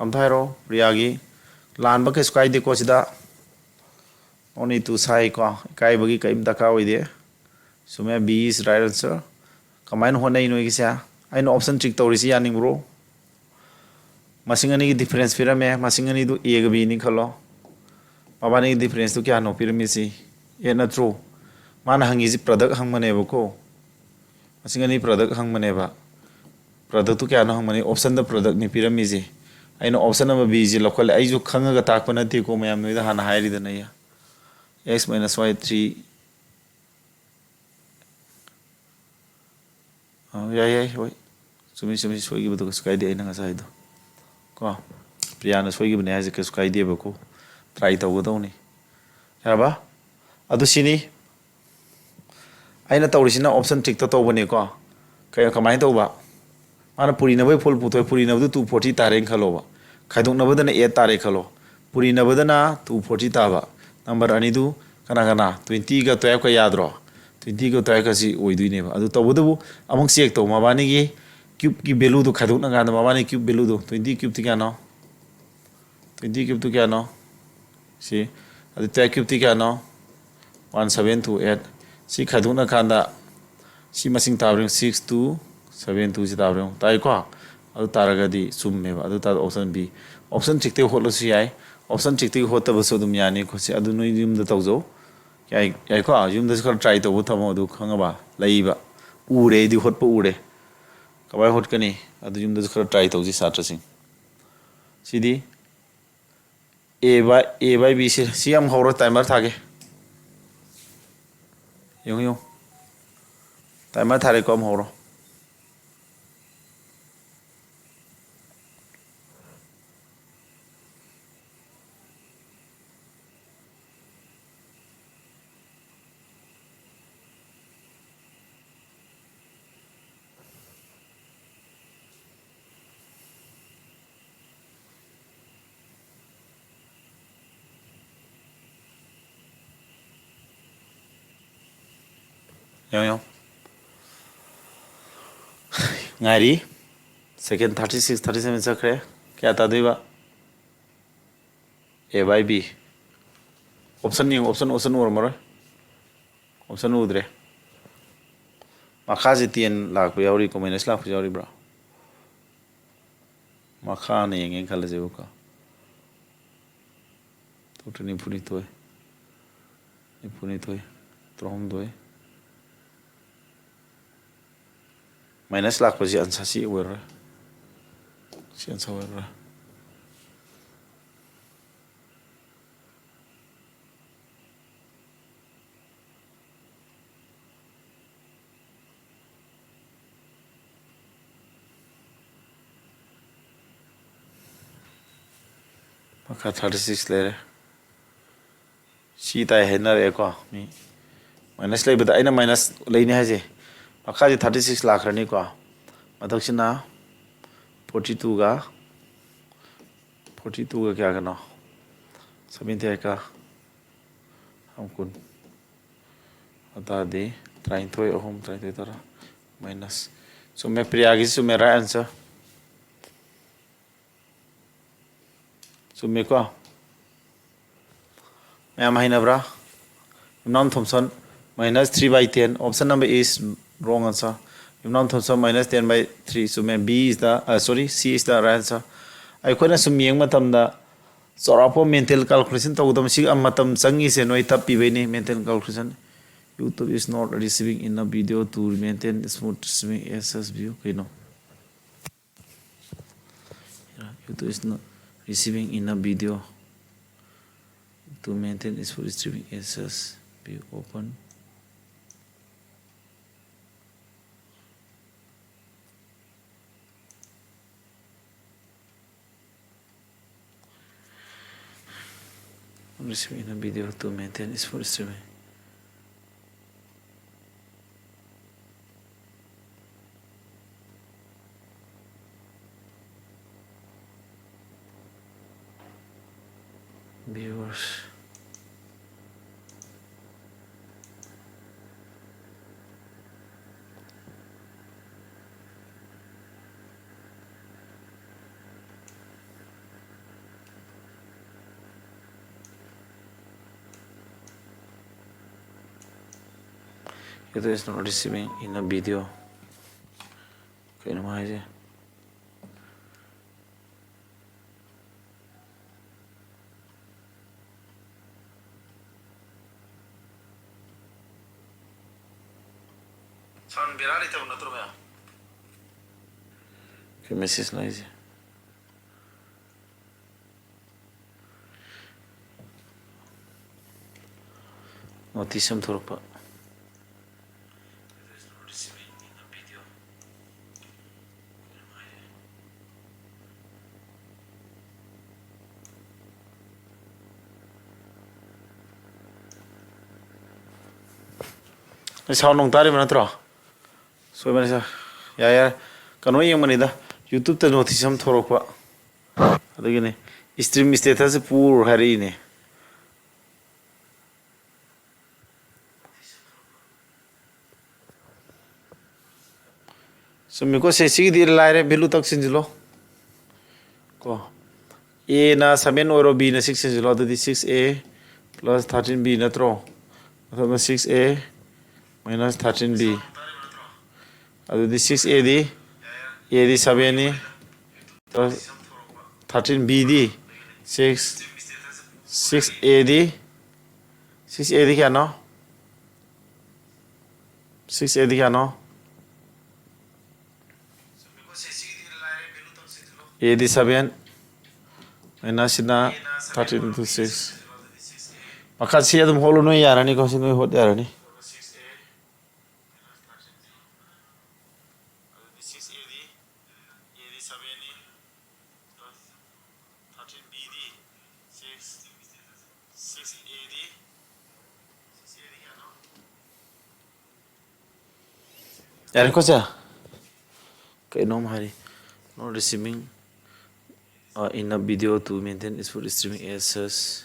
am thai ro priya gi lan ba ke sky de ko sida only to sai ko kai bagi kai da ka oi de summe b is right answer kamain ho nei no gi sa ai no option tik to ri si yaning bro masing ani gi difference pira me masing ani do a ga b ni khalo mabani gi difference to kya no pira mi si e na true mana hangi ji product hang mane ba ko masing ani product hang mane ba product to kya no hang mane option the product ni pira mi ji ai no option number b ji lokal ai ju khanga ga tak pa na ti ko mayam noi da hana hairi da nai x minus y 3 yeah hoi sumi soi gi bu sky de ai na sai do ko priya na soi gi bne ai ke sky de ba ko try to go do ni ya ba adu sini ai na tawrisina option tik to bane ko kay kamai to ba mana puri na bai full putoy puri na du 240 tare khalo ba khaidong na badana 8 tare khalo puri na badana 240 ta ba number ani du kana 20 ga to ka yadro 20 ga to ka si oidui ne ba adu to bodu among check to mabani gi cube ki value du khaidong na ga mabani cube value du 20 cube ti ka no 20 cube tu kya no si adu to cube ti kya no 1728 si khaidong na khanda si masing tabring 6272 si tabring tai ko adu taraga di summe ba adu ta option b option chikte hotlo si ai option chikte hota ba so dum yani ko si adu noi yum da tawjo yai ko yum da khar try to thamo adu khanga ba lai ba ure di hot pa ure kabai hot kani adu yum da khar try tawji satra sing sidi a by b si am horo timer thage yung timer thare ko am horo yung ngari second 36 37 sakre kya ta deba a by b option ni option or mar option udre ꯃꯈꯥꯁꯦ 10 ꯂꯥꯛꯄ ꯌꯥꯎꯔꯤꯀꯣ minus ꯂꯥꯛꯄ ꯌꯥꯎꯔꯤꯕ꯭ꯔꯥ ꯃꯈꯥꯅ ꯌꯦꯡꯒꯦ ꯈꯜꯂꯁꯦꯕꯀꯣ ꯅꯤꯐꯨꯅꯤꯊꯣꯏ ꯇꯔꯥꯍꯨꯝꯗꯣꯏ minus ꯂꯥꯛꯄꯁꯤ answer ꯁꯤ ꯑꯣꯏꯔꯣꯏ ꯁꯤ answer ꯑꯣꯏꯔꯣꯏ ꯃꯈꯥ 36 ꯂꯩꯔꯦ ꯁꯤ ꯇꯥꯏ ꯍꯥꯏꯅꯔꯦꯀꯣ ꯃꯤ ꯃꯥꯏꯅꯁ ꯂꯩꯕꯗ ꯑꯩꯅ ꯃꯥꯏꯅꯁ ꯂꯩꯅꯤ ꯍꯥꯏꯁꯦ ꯃꯈꯥꯁꯦ 36 ꯂꯥꯛꯈ꯭ꯔꯅꯤꯀꯣ ꯃꯊꯛꯁꯤꯅ 42ꯒ ꯀꯌꯥꯒꯅꯣ 78ꯒ 10 ꯑꯗꯨꯗꯤ 39 3 39 ꯇꯔꯥ ꯃꯥꯏꯅꯁ ꯆꯨꯝꯃꯦ ꯄ꯭ꯔꯤꯌꯥꯒꯤꯁꯤ ꯆꯨꯝꯃꯦ ꯔꯥꯏꯠ ꯑꯟꯁꯔ ꯆꯨꯝꯃꯦꯀꯣ ꯃꯌꯥꯝ ꯍꯩꯅꯕ꯭ꯔꯥ ꯌꯨꯝꯅꯥꯝ Thomson minus 3 by 10 option number is wrong answer yumnam thomson minus 10 by 3 so B is the C is the right answer ꯑꯩꯈꯣꯏꯅ ꯁꯨꯝ ꯌꯦꯡ ꯃꯇꯝꯗ ꯆꯥꯎꯔꯥꯛꯄ ꯃꯦꯟꯇꯦꯜ ꯀꯥꯜꯀꯨꯂꯦꯁꯟ ꯇꯧꯒꯗꯕ ꯁꯤ ꯃꯇꯝ ꯆꯪꯉꯤꯁꯦ ꯅꯣꯏ ꯇꯞꯄꯤꯕꯩꯅꯤ mental calculation YouTube is not receiving enough video to maintain smooth streaming access view kino YouTube is not receiving enough video to maintain smooth streaming access view open receiving enough video to maintain smooth streaming viewers YouTube is not receiving enough video kayno maayje san birali te unatro maya que message laise notice am thorpa sound nong tari mana tro so mana sa ya kano yang manida YouTube te notice am thorpa adugine stream status pur hari ne so me ko se sig dir laire belu tak sinjilo ko a na 7 oro b na 6 sinjilo adudi 6a plus 13b na tro athama 6a minus 13b adudi 6a di a di 7 ni 13b di 6a di 6a di kya no 6a di kya no a di 7 minus na 13 into 6 maka si adum holo no yarani ko si no hot yarani yaran ko sa kay no mahari not receiving enough video to maintain full streaming access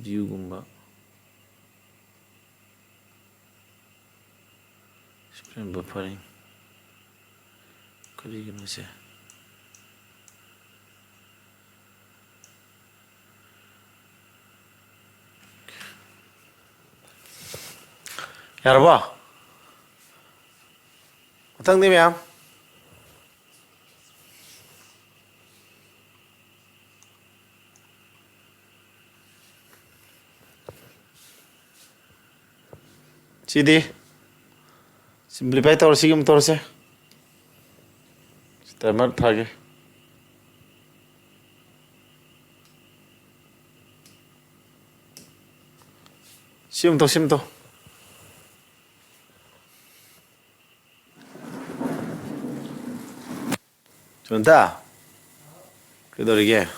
view gumba screen buffering kali gino se ꯌꯥꯔꯕꯣ ꯃꯊꯪꯗꯤ ꯃꯌꯥꯝ ꯁꯤꯗꯤ simplify ꯇꯧꯔ ꯁꯤꯒꯤ ꯑꯃꯨꯛ ꯇꯧꯔꯁꯦ timer ꯊꯥꯒꯦ ꯁꯤ ꯑꯃꯨꯛ ꯇꯧ ꯁꯤ ꯑꯃꯨꯛ ꯇꯧ ꯖꯣꯟꯇꯥ ꯀꯩꯗꯧꯔꯤꯒꯦ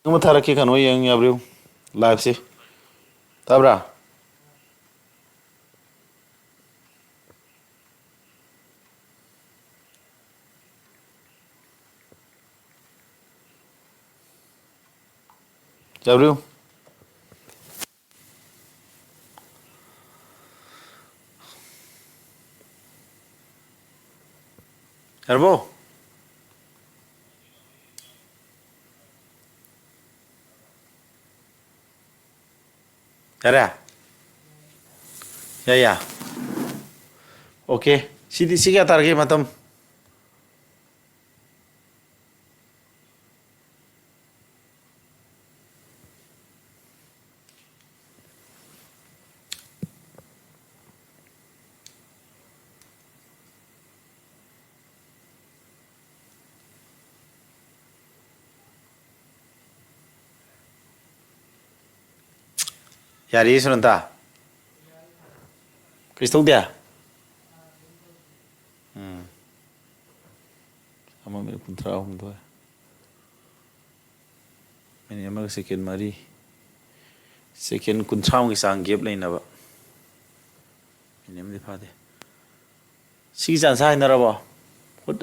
ꯑꯃ ꯊꯥꯔꯛꯀꯦ ꯀꯩꯅꯣ ꯌꯦꯡ ꯌꯥꯕ꯭ꯔꯣ ꯂꯥꯏꯚꯁꯤ ꯇꯥꯕ꯭ꯔꯥ ꯌꯥꯕ꯭ꯔꯣ ꯌꯥꯔꯕꯣ ꯌꯥꯔꯦ ꯌꯥ ꯑꯣꯀꯦ ꯁꯤꯗꯤ ꯁꯤ ꯀꯌꯥ ꯇꯥꯔꯒꯦ ꯃꯇꯝ ꯌꯥꯔꯤ ꯁꯨꯅꯟꯇꯥ ꯀꯩꯁꯨ ꯇꯧꯗꯦ ꯑꯃ ꯃꯤꯅꯤꯠ 38 ꯃꯤꯅꯤꯠ ꯑꯃꯒ ꯁꯦꯀꯦꯟ 4 ꯁꯦꯀꯦꯟ 30ꯒꯤ ꯆꯥꯡ ꯒꯦꯞ ꯂꯩꯅꯕ ꯃꯤꯅꯤꯠ ꯑꯃꯗꯤ ꯐꯥꯗꯦ ꯁꯤꯒꯤ ꯆꯥꯟꯁ ꯍꯥꯏꯅꯔꯕꯣ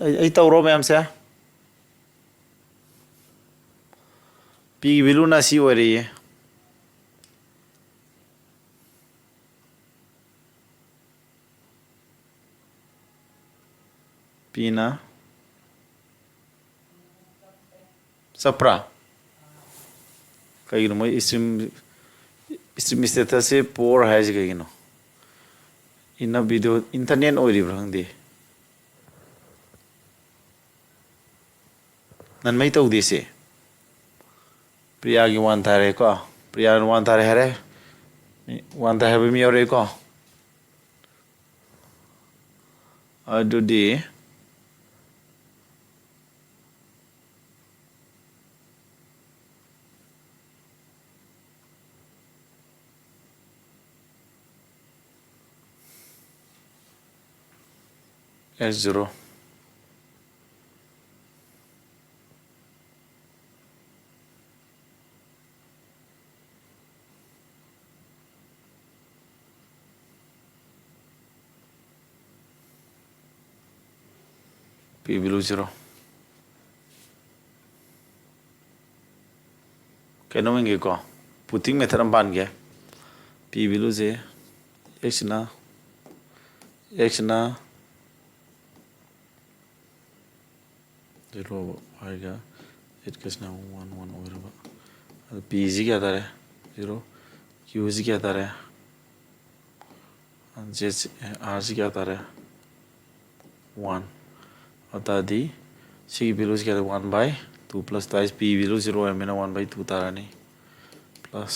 ꯑꯩ ꯇꯧꯔꯣ ꯃꯌꯥꯝꯁꯦ ꯄꯤꯒꯤ ꯚꯦꯂꯨꯅ ꯁꯤ ꯑꯣꯏꯔꯦꯌꯦ ꯄꯤꯅ ꯆꯠꯄ꯭ꯔꯥ ꯀꯩꯒꯤꯅꯣ ꯃꯣꯏ ꯏꯁꯇ꯭ꯔꯤꯝ ꯁ꯭ꯇꯦꯇꯁꯁꯦ ꯄꯣꯔ ꯍꯥꯏꯔꯤꯁꯦ ꯀꯩꯒꯤꯅꯣ ꯏꯟꯅ ꯚꯤꯗꯤꯑꯣ ꯏꯟꯇꯔꯅꯦꯠ ꯑꯣꯏꯔꯤꯕ꯭ꯔꯥ ꯈꯪꯗꯦ ꯅꯟꯃꯩ ꯇꯧꯗꯦꯁꯦ ꯄ꯭ꯔꯤꯌꯥꯒꯤ 1 ꯊꯥꯔꯦꯀꯣ ꯄ꯭ꯔꯤꯌꯥꯅ 1 ꯊꯥꯔꯦ ꯍꯥꯏꯔꯦ 1 ꯊꯥꯔꯦ ꯍꯥꯏꯕ ꯃꯤ ꯌꯥꯎꯔꯛꯑꯦꯀꯣ ꯑꯗꯨꯗꯤ S0 P value 0 kainom inge ko putting method am ban ge P value je x na 0 आएगा 8 का ना 1 1 होगा P जी क्या आता है 0 Q जी क्या आता है J R जी क्या आता है 1 अता दी C value क्या 1 by 2 plus tiles P value 0 है मैंने 1 by 2 तारा नहीं plus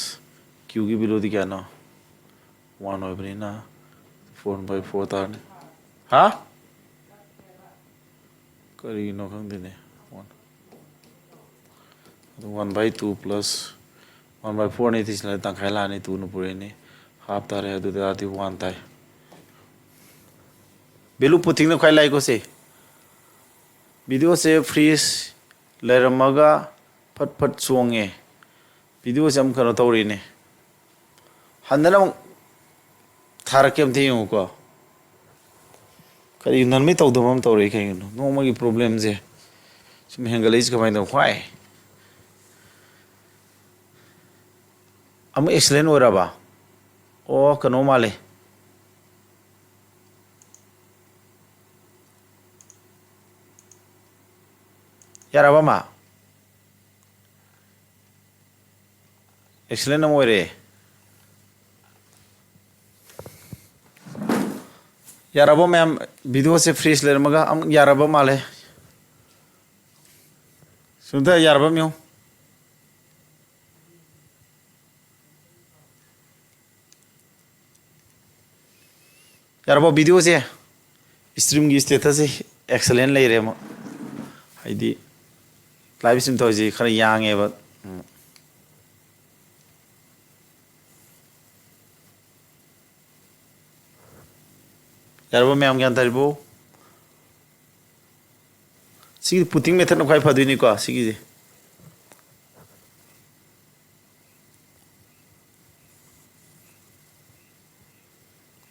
Q की value दी क्या ना 1 हो बनी ना 4 by 4 तारा नहीं हाँ करी नो कहाँ देने 1 by 2 plus 1 by 4 नहीं थी इसलिए तंग खाला नहीं 2 न पूरे नहीं हाफ तारे है तो दादी 1 ताई बेलू पुथिंग ने खाई लाई को से वीडियो से फ्रीज लेरमगा फट फट सोंगे वीडियो से हम करो तौरी ने हंदना थारके हम थे यूं को करी नन में तौदम हम तौरी कहीं नो मगी प्रॉब्लम जे सुम हेंगलेज का माइंड खाई हम एक्सलेंट हो रहा बा ओ कनो माले yaraba ma excellent am oire yaraba ma'am video se freeze le maga am yaraba male सुनता yaraba म्यो yaraba video se stream gi status se excellent le re mo haidi live stream to ji khara yang e ba yaraba ma'am ज्ञान तरिबो सी putting method न खाइ फदुनी को सिगी जे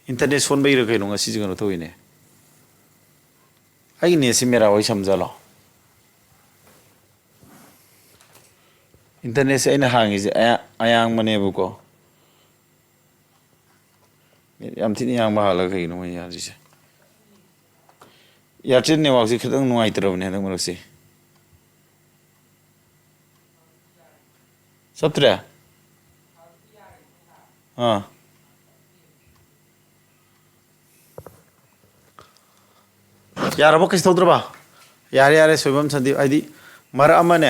internet phone बै रखै नङा सिजि गनो थोइने आइ ने सि मेरा होय समझलो इंटरनेट से आइना हांगी जे आयांग मनेबो को याम थिनि यांग बहाला खै नो या जिसे एयरटेल नेटवर्क से खतंग नुआइतरबने हदंग मरसे सत्रे हां यारबो किस तौद्रबा यारे यारे सोबम संदीप आइदी मर अमने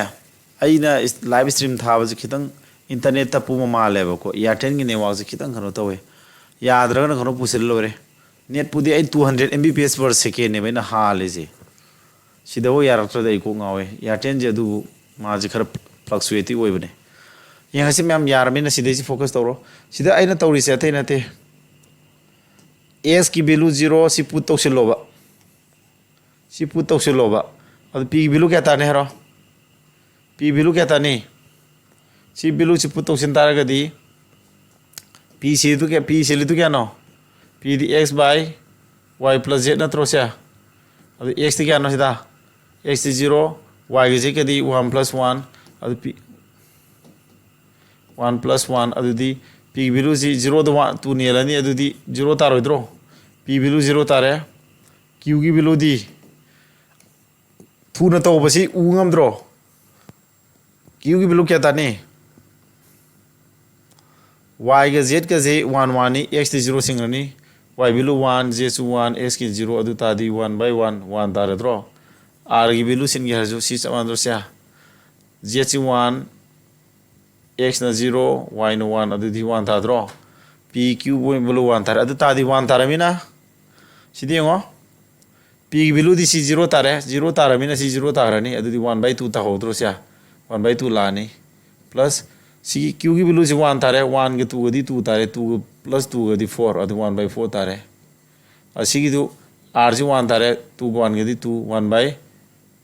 आइना लाइव स्ट्रीम थाबा जे खितंग इंटरनेट ता पुमा मालेबो को एयरटेल गी नेटवर्क से खितंग खनो तवे याद्रगन खनो पुसिल लोरे नेट पुदी 200 mbps per second ने बेना हाले जे सिदो यारत्र दे को गावे एयरटेल जे दु माजे खर फ्लक्चुएटिव ओइबने यहां मैम यारमेन सिदे से फोकस तौरो सिदा आइना तौरी से थे नते एस की वैल्यू 0 सि पुट तौसिलोबा सी पुट तौसिलोबा अब पी वैल्यू क्या ताने हरो पी वैल्यू क्या ताने सी वैल्यू सि पुट तौसिन तारगदी पी सी तो क्या पी सी तो क्या नो पी दी x by y plus z नत्रो से अब x ती क्या नो सिदा x ती 0 y के जे के दी 1 plus 1 अब p 1 plus 1 अब दी p वैल्यू सी 0 तो 1 2 नेलनी अब दी 0 तारोइद्रो p वैल्यू 0 तारे q की वैल्यू दी थू न तो बसी उंगमद्रो q की वैल्यू क्या ताने y के z के जे 1 1 नी x ती 0 Singareni y value 1 z 1 s की 0 अदु तादी 1 by 1 1 तारेद्रो r की वैल्यू सिन के हजु सी समांद्रो से z 1 x ना 0 y ना 1 अदु दी 1 ताद्रो p q वैल्यू 1 तारे अदु तादी 1 तारमिना सिदि यंगो p की वैल्यू दी सी 0 तारे 0 तारमिना सी 0 तारनी अदु दी 1 by 2 ता होद्रो से 1 by 2 लानी प्लस सी q की वैल्यू से 1 तारे 1 के 2 दी 2 तारे 2 प्लस 2 दी 4 अदु 1 by 4 तारे असी की दु r से 1 तारे 2 1 के दी 2 1 by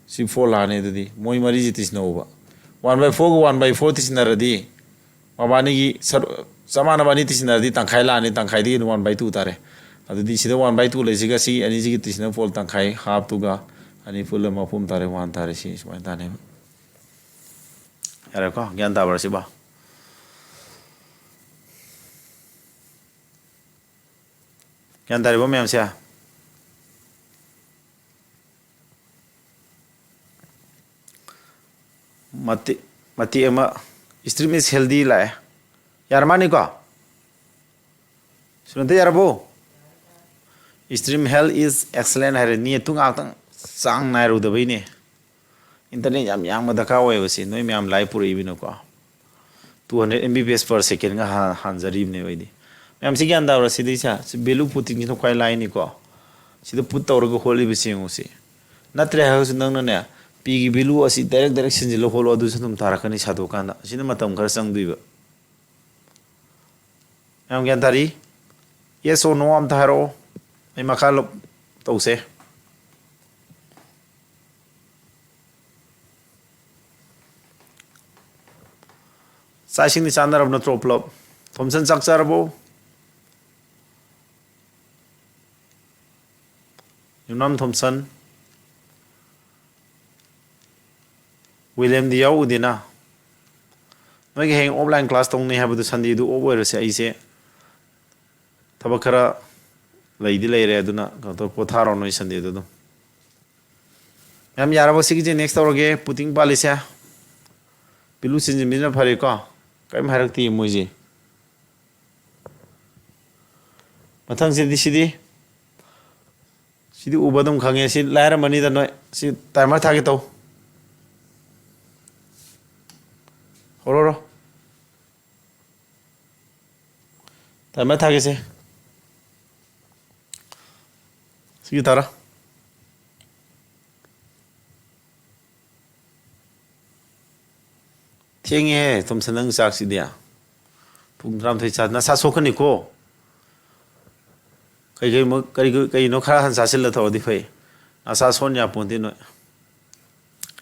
सी 4 लाने दु दी मोई मरी जितिस नोबा 1 by 4 को 1 by 4 तिस नरदी मबानी की समान बानी तिस नरदी तंखाई लाने तंखाई दी 1 by 2 तारे अदु दी सिदा 1 by 2 लेसिगा सी अनि जी की तिस न फोल तंखाई हाफ तुगा अनि फुल मफुम तारे 1 तारे सी इसमें ताने यार को ज्ञान ताबर सिबा ज्ञान तारे बो मैम से मती एमा स्ट्रीम इज हेल्दी लाए यार मानी को सुनते यार बो स्ट्रीम हेल्थ इज एक्सलेंट है नी तुंग आतंग सांग नायरु दबई ने इंटरनेट याम यांग दरकार होय बसी नोय म्याम लाइव पुरी बिनो को 200 mbps per second ga hanjari ने वैदी मैम से ज्ञान दावर सिदि सा बेलु पुटिंग नो खाय लाइन को सिदा पुट तौर को होली बिसिंग से नत्रे हाउस नंग ने पी की बेलु असि डायरेक्ट सिंजिलो होलो अदु सम तारकनी सादो काना सिना मतम खर संग दुइबा मैम ज्ञान तारी yes or no am तारो मैं मकाल तौसे साइसिंग नि चांदर अब नत्रो प्लब थॉमसन सक्चरबो यूनाम थॉमसन विलियम दियाव उदिना नोगे हेंग ऑफलाइन क्लास तोंग ने हाबदु संडे दु ओवर से आइसे थबक खरा लैदि लैरे अदुना गतो पोथारो नो संडे दु ꯌꯥꯝ ꯌꯥꯔꯕ ꯁꯤꯒꯤꯁꯦ ꯅꯦꯛꯁ ꯇꯧꯔꯒꯦ ꯄꯨꯇꯤꯡ ꯄꯥꯜꯂꯤꯁꯦ ꯄꯤꯂꯨ ꯆꯤꯟꯖꯤꯟꯕꯤꯅ ꯐꯔꯦꯀꯣ ꯀꯔꯤꯝ ꯍꯥꯏꯔꯛꯇꯦ ꯃꯣꯏꯁꯦ ꯃꯊꯪꯁꯤꯗꯤ ꯁꯤꯗꯤ ꯎꯕ ꯑꯗꯨꯝ ꯈꯪꯉꯦ ꯁꯤ ꯂꯥꯏꯔꯝꯃꯅꯤꯗ ꯅꯣꯏ ꯁꯤ ꯇꯥꯏꯃꯔ ꯊꯥꯒꯦ ꯇꯧ ꯍꯧꯔꯣ ꯇꯥꯏꯃꯔ ꯊꯥꯒꯦꯁꯦ ꯁꯤꯒꯤ ꯇꯥꯔꯥ ꯊꯦꯡꯉꯦꯍꯦ ꯇꯣꯝꯁꯟ ꯅꯪ ꯆꯥꯛꯁꯤꯗꯤ ꯄꯨꯡ 12 ꯆꯥ ꯅꯁꯥ ꯁꯣꯛꯀꯅꯤꯀꯣ ꯀꯩꯅꯣ ꯈꯔ ꯍꯟ ꯆꯥꯁꯤꯜꯂ ꯇꯧꯔꯗꯤ ꯐꯩ ꯅꯁꯥ ꯁꯣꯟ ꯌꯥꯄꯣꯟꯇꯦ ꯅꯣꯏ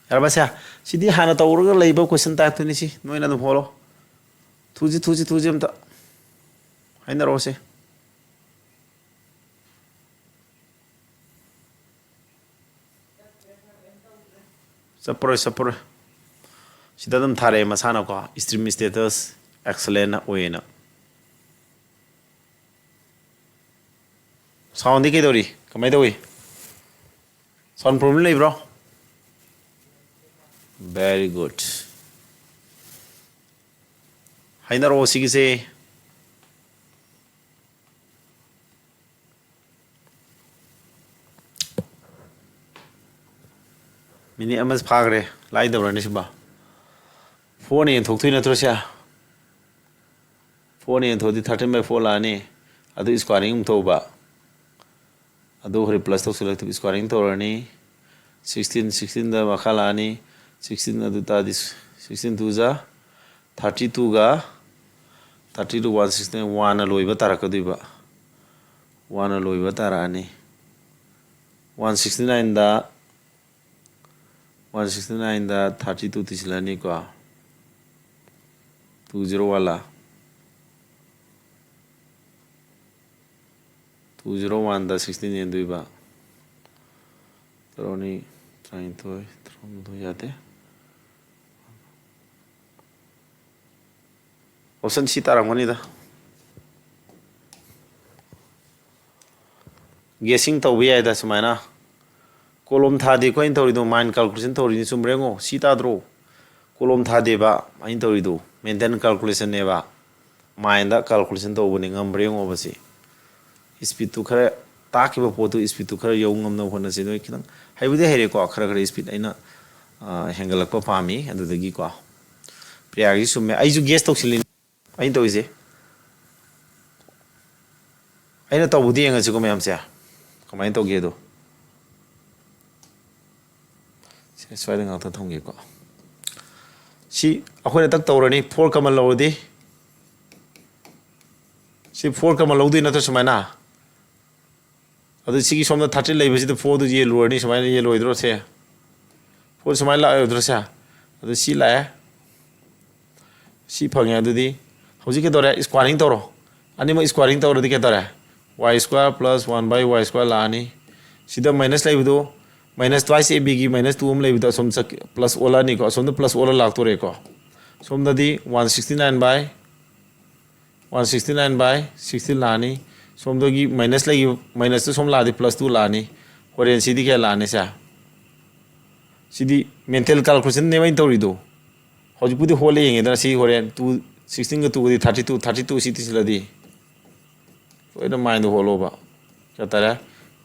ꯌꯥꯔꯕꯁꯦ ꯁꯤꯗꯤ ꯍꯥꯟꯅ ꯇꯧꯔꯒ ꯂꯩꯕ ꯀꯣꯏꯁꯟ ꯇꯥꯏꯞꯇꯨꯅꯤ ꯁꯤ ꯅꯣꯏꯅ ꯑꯗꯨꯝ ꯍꯣꯠꯂꯣ ꯊꯨꯁꯤ ꯑꯝꯇ ꯍꯥꯏꯅꯔꯛꯑꯣꯁꯦ ꯆꯠꯄꯔꯣꯏ ꯁꯤꯗ ꯑꯗꯨꯝ ꯊꯥꯔꯛꯑꯦ ꯃꯁꯥꯅꯀꯣ ꯁꯇ꯭ꯔꯤꯝ ꯁ꯭ꯇꯦꯇꯁ ꯑꯦꯛꯁꯂꯦꯟ ꯑꯣꯏꯅ ꯁꯥꯎꯟꯗꯤ ꯀꯩꯗꯧꯔꯤ ꯀꯃꯥꯏ ꯇꯧꯏ ꯁꯥꯎꯟ ꯄ꯭ꯔꯣꯕ꯭ꯂꯦꯝ ꯂꯩꯕ꯭ꯔꯣ ꯕꯦꯔꯤ ꯒꯨꯗ ꯍꯥꯏꯅꯔꯛꯑꯣ ꯁꯤꯒꯤꯁꯦ ꯃꯤꯅꯤꯠ ꯑꯃ ꯐꯥꯈ꯭ꯔꯦ ꯂꯥꯏꯗꯕ꯭ꯔꯅꯦ ꯁꯤꯕꯣ ꯐꯣꯔꯅ ꯌꯦꯟꯊꯣꯛꯇꯣꯏ ꯅꯠꯇ꯭ꯔꯣ ꯁꯦ ꯐꯣꯔꯅ ꯌꯦꯟꯊꯣꯛꯑꯗꯤ 13/4 ꯂꯥꯛꯑꯅꯤ ꯑꯗꯨ ꯏꯁꯀ꯭ꯋꯥꯔꯤꯡ ꯑꯃꯨꯛ ꯇꯧꯕ ꯑꯗꯨ ꯍꯣꯔꯦꯟ ꯄ꯭ꯂꯁ ꯇꯧꯁꯤꯜꯂꯛꯇꯣꯏꯕ ꯏꯁꯀ꯭ꯋꯥꯔꯤꯡ ꯇꯧꯔꯅꯤ 16ꯗ ꯃꯈꯥ ꯂꯥꯛꯑꯅꯤ 16 ꯑꯗꯨ ꯇꯥꯔꯗꯤ 16 2 32ꯒ 32 116 1ꯅ ꯂꯣꯏꯕ ꯇꯥꯔꯛꯀꯗꯣꯏꯕ 1ꯅ ꯂꯣꯏꯕ ꯇꯥꯔꯛꯑꯅꯤ 169ꯗ 32 ꯊꯤꯁꯤꯜꯂꯅꯤꯀꯣ 201ꯂꯥ 201ꯗ 16 ꯌꯦꯟꯗꯣꯏꯕ 12 19 ꯌꯥꯗꯦ ꯑꯣꯞꯁꯟ ꯁꯤ ꯇꯥꯔꯝꯒꯅꯤꯗ ꯒꯦꯁꯤꯡ ꯇꯧꯕ ꯌꯥꯏꯗ ꯁꯨꯃꯥꯏꯅ ꯀꯣꯂꯣꯝ ꯊꯥꯗꯦ ꯑꯩꯈꯣꯏꯅ ꯇꯧꯔꯤꯗꯣ ꯃꯥꯏꯟ ꯀꯥꯜꯀꯨꯂꯦꯁꯟ ꯇꯧꯔꯤꯅꯤ ꯆꯨꯝꯕ꯭ꯔꯥ ꯌꯦꯡꯉꯣ ꯁꯤ ꯇꯥꯗ꯭ꯔꯣ ꯀꯣꯂꯣꯝ ꯊꯥꯗꯦꯕ ꯑꯩꯅ ꯇꯧꯔꯤꯗꯣ ꯃꯦꯟꯇꯦꯟ ꯀꯥꯜꯀꯨꯂꯦꯁꯟꯅꯦꯕ ꯃꯥꯏꯟꯗ ꯀꯥꯜꯀꯨꯂꯦꯁꯟ ꯇꯧꯕꯅꯤ ꯉꯝꯕ꯭ꯔꯥ ꯌꯦꯡꯉꯣꯕ ꯁꯤ ꯏꯁꯄꯤꯠꯇꯨ ꯈꯔ ꯇꯥꯛꯈꯤꯕ ꯄꯣꯠꯇꯨ ꯏꯁꯄꯤꯠꯇꯨ ꯈꯔ ꯌꯧ ꯉꯝꯅꯕ ꯍꯣꯠꯅꯁꯤ ꯅꯣꯏ ꯈꯤꯇꯪ ꯍꯩꯕꯨꯗꯤ ꯍꯩꯔꯦꯀꯣ ꯈꯔ ꯏꯁꯄꯤꯠ ꯑꯩꯅ ꯍꯦꯟꯒꯠꯂꯛꯄ ꯄꯥꯝꯃꯤ ꯑꯗꯨꯗꯒꯤꯀꯣ ꯄ꯭ꯔꯤꯌꯥꯒꯤ ꯆꯨꯝꯃꯦ ꯑꯩꯁꯨ ꯒꯦꯁ ꯇꯧꯁꯤꯜꯂꯤꯅꯤ ꯑꯩꯅ ꯇꯧꯔꯤꯁꯦ ꯑꯩꯅ ꯇꯧꯕꯗꯤ ꯌꯦꯡꯉꯁꯤꯀꯣ ꯃꯌꯥꯝꯁꯦ ꯀꯃꯥꯏꯅ ꯇꯧꯒꯦꯗꯣ ꯁ꯭ꯋꯥꯏꯗ ꯉꯥꯛꯇ ꯊꯝꯒꯦꯀꯣ ꯁꯤ ꯑꯩꯈꯣꯏꯅ ꯇꯛ ꯇꯧꯔꯅꯤ 4 ꯀꯃꯟ ꯂꯧꯔꯗꯤ ꯁꯤ 4 ꯀꯃꯟ ꯂꯧꯗꯣꯏ ꯅꯠꯇ꯭ꯔꯣ ꯁꯨꯃꯥꯏꯅ ꯑꯗꯨ ꯁꯤꯒꯤ ꯁꯣꯝꯗ 13 ꯂꯩꯕꯁꯤꯗ 4ꯗꯨ ꯌꯦꯜꯂꯨꯔꯅꯤ ꯁꯨꯃꯥꯏꯅ ꯌꯦꯜꯂꯣꯏꯗ꯭ꯔꯣ ꯁꯦ 4 ꯁꯨꯃꯥꯏꯅ ꯂꯥꯛꯑꯣꯏꯗ꯭ꯔꯣ ꯁꯦ ꯑꯗꯨ ꯁꯤ ꯂꯥꯛꯑꯦ ꯁꯤ ꯐꯪꯉꯦ ꯑꯗꯨꯗꯤ ꯍꯧꯖꯤꯛ ꯀꯩꯗꯧꯔꯦ ꯏꯁꯀ꯭ꯋꯥꯔꯤꯡ ꯇꯧꯔꯣ ꯑꯅꯤꯃꯛ ꯏꯁꯀ꯭ꯋꯥꯔꯤꯡ ꯇꯧꯔꯗꯤ ꯀꯩꯗꯧꯔꯦ y ꯁ꯭ꯀ꯭ꯋꯥꯔ ꯄ꯭ꯂꯁ 1/y² ꯂꯥꯛꯑꯅꯤ ꯁꯤꯗ ꯃꯥꯏꯅꯁ ꯂꯩꯕꯗꯣ ꯃꯥꯏꯅꯁ ꯇ꯭ꯋꯥꯏꯁ ꯑꯦꯕꯤꯒꯤ -2 ꯑꯃ ꯂꯩꯕꯗꯣ ꯑꯁꯣꯝ ꯄ꯭ꯂꯁ ꯑꯣꯜꯂꯛꯑꯅꯤꯀꯣ ꯑꯁꯣꯝꯗ ꯄ꯭ꯂꯁ ꯑꯣꯜꯂ ꯂꯥꯛꯇꯣꯔꯦꯀꯣ ꯁꯣꯝꯗꯗꯤ 169/16 ꯂꯥꯛꯑꯅꯤ ꯁꯣꯝꯗꯒꯤ ꯃꯥꯏꯅꯁ ꯂꯩꯈꯤꯕ ꯃꯥꯏꯅꯁꯇ ꯁꯣꯝ ꯂꯥꯛꯑꯗꯤ +2 ꯂꯥꯛꯑꯅꯤ ꯍꯣꯔꯦꯟ ꯁꯤꯗꯤ ꯀꯌꯥ ꯂꯥꯛꯑꯅꯤ ꯁꯦ ꯁꯤꯗꯤ ꯃꯦꯟꯇꯦꯜ ꯀꯥꯜꯀꯨꯂꯦꯁꯟꯅꯦꯕ ꯑꯩꯅ ꯇꯧꯔꯤꯗꯣ ꯍꯧꯖꯤꯛꯄꯨꯗꯤ ꯍꯣꯠꯂ ꯌꯦꯡꯉꯦꯗꯅ ꯁꯤ ꯍꯣꯔꯦꯟ 16ꯒ 2ꯒꯗꯤ 32 ꯁꯤ ꯊꯤꯁꯤꯜꯂꯗꯤ ꯂꯣꯏꯅ ꯃꯥꯏꯟꯗ ꯍꯣꯠꯂꯣꯕ ꯀꯌꯥ ꯇꯥꯔꯦ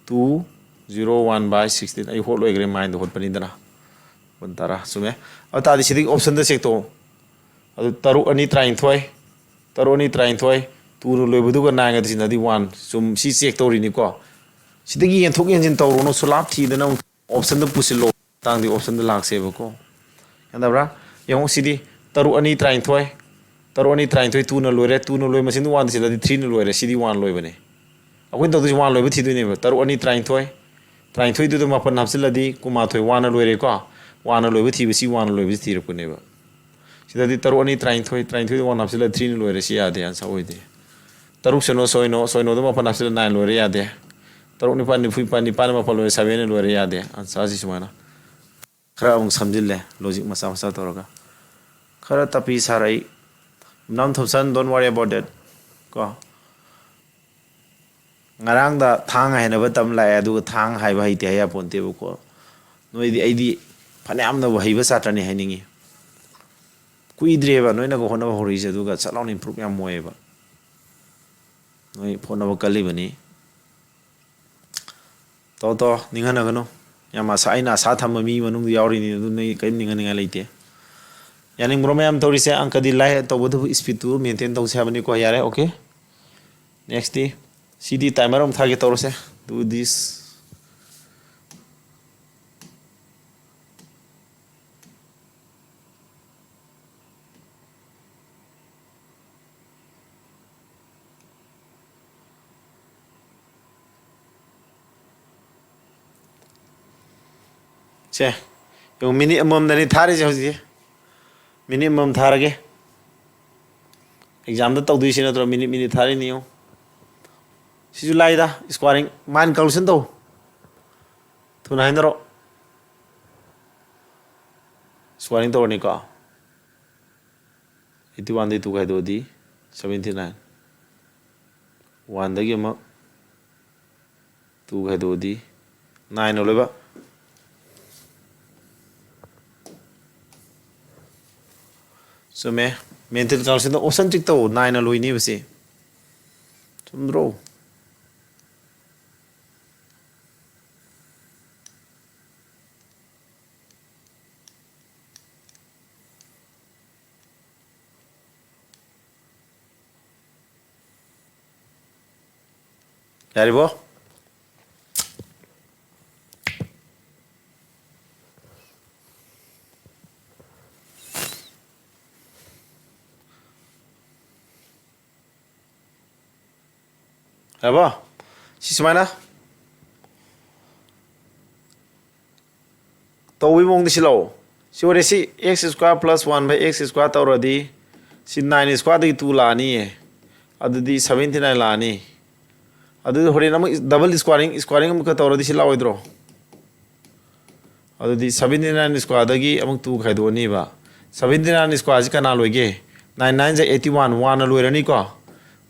201/16 ꯑꯩ ꯍꯣꯠ ꯂꯣꯏꯈ꯭ꯔꯦ ꯃꯥꯏꯟꯗ ꯍꯣꯠꯄꯅꯤꯗꯅ 10 ꯆꯨꯝꯃꯦ ꯑꯗꯨ ꯇꯥꯔꯗꯤ ꯁꯤꯗꯒꯤ ꯑꯣꯞꯁꯟꯗ ꯆꯦꯛ ꯇꯧ ꯑꯗꯨ 3 2 19 2ꯅ ꯂꯣꯏꯕꯗꯨꯒ 9ꯒ ꯊꯤꯖꯤꯟꯅꯗꯤ 1 ꯁꯨꯝ ꯁꯤ ꯆꯦꯛ ꯇꯧꯔꯤꯅꯤꯀꯣ ꯁꯤꯗꯒꯤ ꯌꯦꯟꯊꯣꯛ ꯌꯦꯟꯁꯤꯟ ꯇꯧꯔꯨꯅꯨ ꯁꯨꯂꯥꯞ ꯊꯤꯗꯅ ꯑꯣꯞꯁꯟꯗ ꯄꯨꯁꯤꯜꯂꯣ ꯃꯇꯥꯡꯗꯤ ꯑꯣꯞꯁꯟꯗ ꯂꯥꯛꯁꯦꯕꯀꯣ ꯌꯥꯗꯕ꯭ꯔꯥ ꯌꯦꯡꯉꯣ ꯁꯤꯗꯤ 3 2 19 2ꯅ ꯂꯣꯏꯔꯦ 2ꯅ ꯂꯣꯏ ꯃꯁꯤꯡꯗ 1 ꯊꯤꯜꯂꯗꯤ 3ꯅ ꯂꯣꯏꯔꯦ ꯁꯤꯗꯤ 1 ꯂꯣꯏꯕꯅꯦ ꯑꯩꯈꯣꯏꯅ ꯇꯧꯗꯣꯏꯁꯤ 1 ꯂꯣꯏꯕ ꯊꯤꯗꯣꯏꯅꯦꯕ 3 2 19 19ꯗꯨꯗ ꯃꯥꯄꯟ ꯍꯥꯞꯆꯤꯜꯂꯗꯤ 12 1ꯅ ꯂꯣꯏꯔꯦꯀꯣ 1ꯅ ꯂꯣꯏꯕ ꯊꯤꯕꯁꯤ 1ꯅ ꯂꯣꯏꯕꯁꯤ ꯊꯤꯔꯛꯄꯅꯦꯕ ꯁꯤꯗꯗꯤ 3 19 19ꯗ 1 ꯍꯥꯞꯆꯤꯜꯂꯗꯤ 3ꯅ ꯂꯣꯏꯔꯦ ꯁꯤ ꯌꯥꯗꯦ ꯑꯟꯁꯔ ꯑꯣꯏꯗꯦ 3 ꯁꯣꯏꯅꯣꯗ ꯃꯥꯄꯟ ꯍꯥꯞꯆꯤꯜꯂ 9 ꯂꯣꯏꯔꯦ ꯌꯥꯗꯦ 3 9 9 9 ꯂꯣꯏꯔꯦ 7ꯅ ꯂꯣꯏꯔꯦ ꯌꯥꯗꯦ ꯑꯟꯁꯔꯁꯤ ꯁꯨꯃꯥꯏꯅ ꯈꯔ ꯑꯃꯨꯛ ꯁꯝꯖꯤꯜꯂꯦ ꯂꯣꯖꯤꯛ ꯃꯆꯥ ꯇꯧꯔꯒ ꯈꯔ ꯇꯞꯄꯤ ꯁꯥꯔꯛꯏ ꯅꯝ ꯊꯣꯝꯁꯟ ꯗꯣꯟ ꯋꯥꯔꯤ ꯑꯕꯥꯎꯠ ꯗꯦꯠ ꯀꯣ ꯉꯔꯥꯡꯗ ꯊꯥꯡ ꯍꯥꯏꯅꯕ ꯇꯝ ꯂꯥꯛꯑꯦ ꯑꯗꯨꯒ ꯊꯥꯡ ꯍꯥꯏꯕ ꯍꯩꯇꯦ ꯍꯥꯏ ꯌꯥꯄꯣꯟꯇꯦꯕꯀꯣ ꯅꯣꯏꯗꯤ ꯑꯩꯗꯤ ꯐꯅꯌꯥꯝꯅꯕꯨ ꯍꯩꯕ ꯁꯥꯇ꯭ꯔꯅꯤ ꯍꯥꯏꯅꯤꯡꯉꯤ ꯀꯨꯏꯗ꯭ꯔꯦꯕ ꯅꯣꯏꯅꯒ ꯍꯣꯠꯅꯕ ꯍꯧꯔꯛꯏꯁꯦ ꯑꯗꯨꯒ ꯁꯠ ꯂꯥꯎꯅ ꯏꯝꯄ꯭ꯔꯨꯞ ꯌꯥꯝ ꯑꯣꯏꯌꯦꯕ ꯅꯣꯏ ꯍꯣꯠꯅꯕ ꯀꯜꯂꯤꯕꯅꯤ ꯇꯧ ꯅꯤꯡꯍꯟꯅꯒꯅꯨ ꯌꯥꯝ ꯑꯩꯅ ꯑꯁꯥ ꯊꯝꯕ ꯃꯤ ꯃꯅꯨꯡꯗ ꯌꯥꯎꯔꯤꯅꯤ ꯑꯗꯨ ꯅꯣꯏ ꯀꯔꯤꯝ ꯅꯤꯡꯍꯟꯅꯤꯡꯉꯥꯏ ꯂꯩꯇꯦ ꯌꯥꯅꯤꯡꯕ꯭ꯔꯣ ꯃꯌꯥꯝ ꯇꯧꯔꯤꯁꯦ ꯑꯪꯀꯗꯤ ꯂꯥꯏ ꯇꯧꯕꯗꯨꯕꯨ ꯏꯁꯄꯤꯠꯇꯨ ꯃꯦꯟꯇꯦꯟ ꯇꯧꯁꯦ ꯍꯥꯏꯕꯅꯤꯀꯣ ꯌꯥꯔꯦ ꯑꯣꯀꯦ ꯅꯦꯛꯁꯇꯤ ꯁꯤꯗꯤ ꯇꯥꯏꯃꯔ ꯑꯃꯨꯛ ꯊꯥꯒꯦ ꯇꯧꯔꯁꯦ ꯗꯨ ꯗꯤꯁ ꯁꯦ ꯌꯦꯡꯉꯨ ꯃꯤꯅꯤꯠ ꯑꯃꯃꯝꯗꯅꯤ ꯊꯥꯔꯤꯁꯦ ꯍꯧꯖꯤꯛꯁꯦ ꯃꯤꯅꯤꯠ ꯑꯃꯃꯝ ꯊꯥꯔꯒꯦ ꯑꯦꯛꯖꯥꯝꯗ ꯇꯧꯗꯣꯏꯁꯤ ꯅꯠꯇ꯭ꯔꯣ ꯃꯤꯅꯤꯠ ꯊꯥꯔꯤꯅꯤ ꯌꯦꯡꯉꯨ ꯁꯤꯁꯨ ꯂꯥꯏꯗ ꯏꯁꯀ꯭ꯋꯥꯔꯤꯡ ꯃꯥꯏꯟ ꯀꯜꯀꯨꯂꯦꯁꯟ ꯇꯧ ꯊꯨꯅ ꯍꯥꯏꯅꯔꯣ ꯏꯁꯀ꯭ꯋꯥꯔꯤꯡ ꯇꯧꯔꯅꯤꯀꯣ 81ꯗꯒꯤ 2 ꯈꯥꯏꯗꯣꯛꯑꯗꯤ 79 1ꯗꯒꯤ ꯑꯃꯨꯛ 2 ꯈꯥꯏꯗꯣꯛꯑꯗꯤ 9 ꯂꯣꯏꯕ ꯆꯨꯝꯃꯦ ꯃꯦꯟꯇꯦꯜ ꯀꯜꯀꯨꯂꯦꯁꯟꯗ ꯑꯣꯞꯁꯟ ꯇꯤꯛ ꯇꯧ 9ꯅ ꯂꯣꯏꯅꯦꯕ ꯁꯤ ꯆꯨꯝꯗ꯭ꯔꯣ ꯌꯥꯔꯤꯕꯣ ꯌꯥꯔꯕꯣ ꯁꯤ ꯁꯨꯃꯥꯏꯅ ꯇꯧꯕꯒꯤ ꯃꯑꯣꯡꯗ ꯁꯤ ꯂꯥꯛꯑꯣ ꯁꯤ ꯑꯣꯏꯔꯦ ꯁꯤ x ꯁ꯭ꯀ꯭ꯋꯥꯔ + 1/x ꯁ꯭ꯀ꯭ꯋꯥꯔ ꯇꯧꯔꯗꯤ ꯁꯤ 9 ꯁ꯭ꯀ꯭ꯋꯥꯔꯗꯒꯤ 2 ꯂꯥꯛꯑꯅꯤꯌꯦ ꯑꯗꯨꯗꯤ 79 ꯂꯥꯛꯑꯅꯤ ꯑꯗꯨꯗꯤ ꯍꯣꯔꯦꯟ ꯑꯃꯨꯛ ꯗꯕꯜ ꯏꯁꯀ꯭ꯋꯥꯔꯤꯡ ꯑꯃꯨꯛꯀ ꯇꯧꯔꯗꯤ ꯁꯤ ꯂꯥꯛꯑꯣꯏꯗ꯭ꯔꯣ ꯑꯗꯨꯗꯤ 79 ꯁ꯭ꯀ꯭ꯋꯥꯔꯗꯒꯤ ꯑꯃꯨꯛ 2 ꯈꯥꯏꯗꯣꯛꯑꯅꯤꯕ 79 ꯁ꯭ꯀ꯭ꯋꯥꯔꯁꯤ ꯀꯅꯥ ꯂꯣꯏꯒꯦ 9 9 81 1ꯅ ꯂꯣꯏꯔꯅꯤꯀꯣ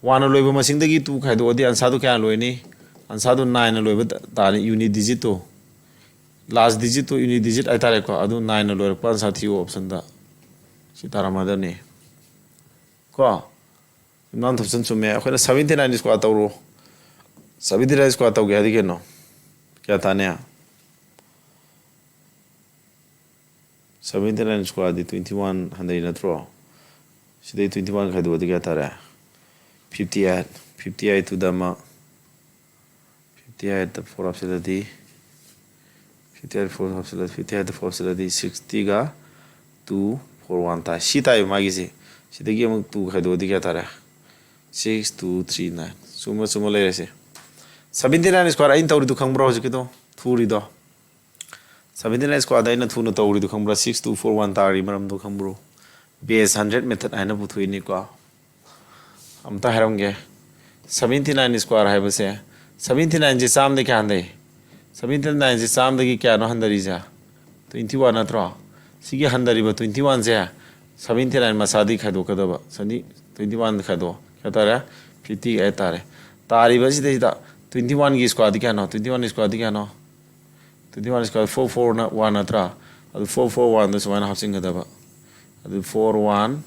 1ꯅ ꯂꯣꯏꯕ ꯃꯁꯤꯡꯗꯒꯤ 2 ꯈꯥꯏꯗꯣꯛꯑꯗꯤ ꯑꯟꯁꯥꯔꯗꯨ ꯀꯌꯥ ꯂꯣꯏꯅꯤ ꯑꯟꯁꯥꯔꯗꯨ 9ꯅ ꯂꯣꯏꯕ ꯇꯥꯔꯅꯤ ꯌꯨꯅꯤꯠ ꯗꯤꯖꯤꯠꯇꯨ ꯂꯥꯁ ꯗꯤꯖꯤꯠꯇꯨ ꯌꯨꯅꯤꯠ ꯗꯤꯖꯤꯠ ꯍꯥꯏꯇꯥꯔꯦꯀꯣ ꯑꯗꯨ 9ꯅ ꯂꯣꯏꯔꯛꯄ ꯑꯟꯁꯥꯔ ꯊꯤꯌꯨ ꯑꯣꯞꯁꯟꯗ ꯁꯤ ꯇꯥꯔꯝꯃꯗꯕꯅꯤ ꯀꯣ ꯌꯨꯝꯅꯥꯝ ꯊꯣꯝꯁꯟ ꯆꯨꯝꯃꯦ ꯑꯩꯈꯣꯏꯅ 79 ꯁ꯭ꯀ꯭ꯋꯥꯔ ꯇꯧꯔꯣ 79 ꯁ꯭ꯀ꯭ꯋꯥꯔ ꯇꯧꯒꯦ ꯍꯥꯏꯗꯤ ꯀꯩꯅꯣ ꯀꯌꯥ ꯇꯥꯅꯤ 79 ꯁ꯭ꯀ꯭ꯋꯥꯔꯗꯤ 21 ꯍꯟꯊꯩ ꯅꯠꯇ꯭ꯔꯣ ꯁꯤꯗꯩ 21 ꯈꯥꯏꯗꯣꯛꯑꯗꯤ ꯀꯌꯥ ꯇꯥꯔꯦ 58 ꯑꯃ 58ꯗ 4 ꯍꯥꯞꯆꯤꯜꯂꯗꯤ 58 4 ꯍꯥꯞꯆꯤꯜꯂꯗꯤ 58ꯗ 4 ꯍꯥꯞꯆꯤꯜꯂꯗꯤ 60ꯒ 2 4 1 ꯇꯥꯏ ꯁꯤ ꯇꯥꯏꯕ ꯃꯥꯒꯤꯁꯦ ꯁꯤꯗꯒꯤ ꯑꯃꯨꯛ 2 ꯈꯥꯏꯗꯣꯛꯑꯗꯤ ꯀꯌꯥ ꯇꯥꯔꯦ 6 2 3 9 ꯆꯨꯝꯃ ꯂꯩꯔꯁꯦ 79 ꯁ꯭ꯀ꯭ꯋꯥꯔ ꯑꯩꯅ ꯇꯧꯔꯤꯗꯣ ꯈꯪꯕ꯭ꯔꯣ ꯍꯧꯖꯤꯛꯀꯤꯗꯣ ꯊꯨꯔꯤꯗꯣ 79 ꯁ꯭ꯀ꯭ꯋꯥꯔꯗ ꯑꯩꯅ ꯊꯨꯅ ꯇꯧꯔꯤꯗꯣ ꯈꯪꯕ꯭ꯔꯥ 6 2 4 1 ꯇꯥꯔꯤ ꯃꯔꯝꯗꯣ ꯈꯪꯕ꯭ꯔꯣ ꯕꯦꯁ 100 ꯃꯦꯊꯠ ꯍꯥꯏꯅ ꯄꯨꯊꯣꯛꯏꯅꯤꯀꯣ ꯑꯝꯇ ꯍꯥꯏꯔꯝꯒꯦ 79 ꯁ꯭ꯀ꯭ꯋꯥꯔ ꯍꯥꯏꯕꯁꯦ 79ꯁꯦ ꯆꯥꯝꯃꯗꯒꯤ ꯀꯌꯥ ꯍꯟꯊꯩ 79ꯁꯦ ꯆꯥꯝꯃꯗꯒꯤ ꯀꯌꯥꯅꯣ ꯍꯟꯊꯔꯤꯁꯦ 21 ꯅꯠꯇ꯭ꯔꯣ ꯁꯤꯒꯤ ꯍꯟꯊꯔꯤꯕ 21ꯁꯦ 79 ꯃꯁꯥꯗꯒꯤ ꯈꯥꯏꯗꯣꯛꯀꯗꯕ 21ꯗ ꯈꯥꯏꯗꯣꯛ ꯀꯌꯥ ꯇꯥꯔꯦ 58 ꯇꯥꯔꯦ ꯇꯥꯔꯤꯕꯁꯤꯗꯩꯗ 21ꯒꯤ ꯁ꯭ꯀ꯭ꯋꯥꯔꯗꯤ ꯀꯌꯥꯅꯣ 21 ꯁ꯭ꯀ꯭ꯋꯥꯔꯗꯤ ꯀꯌꯥꯅꯣ 21 ꯁ꯭ꯀ꯭ꯋꯥꯔ 4 4 1 ꯅꯠꯇ꯭ꯔꯥ ꯑꯗꯨ 4 4 1ꯗ ꯁꯨꯃꯥꯏꯅ ꯍꯥꯞꯆꯤꯟꯒꯗꯕ ꯑꯗꯨ 4 1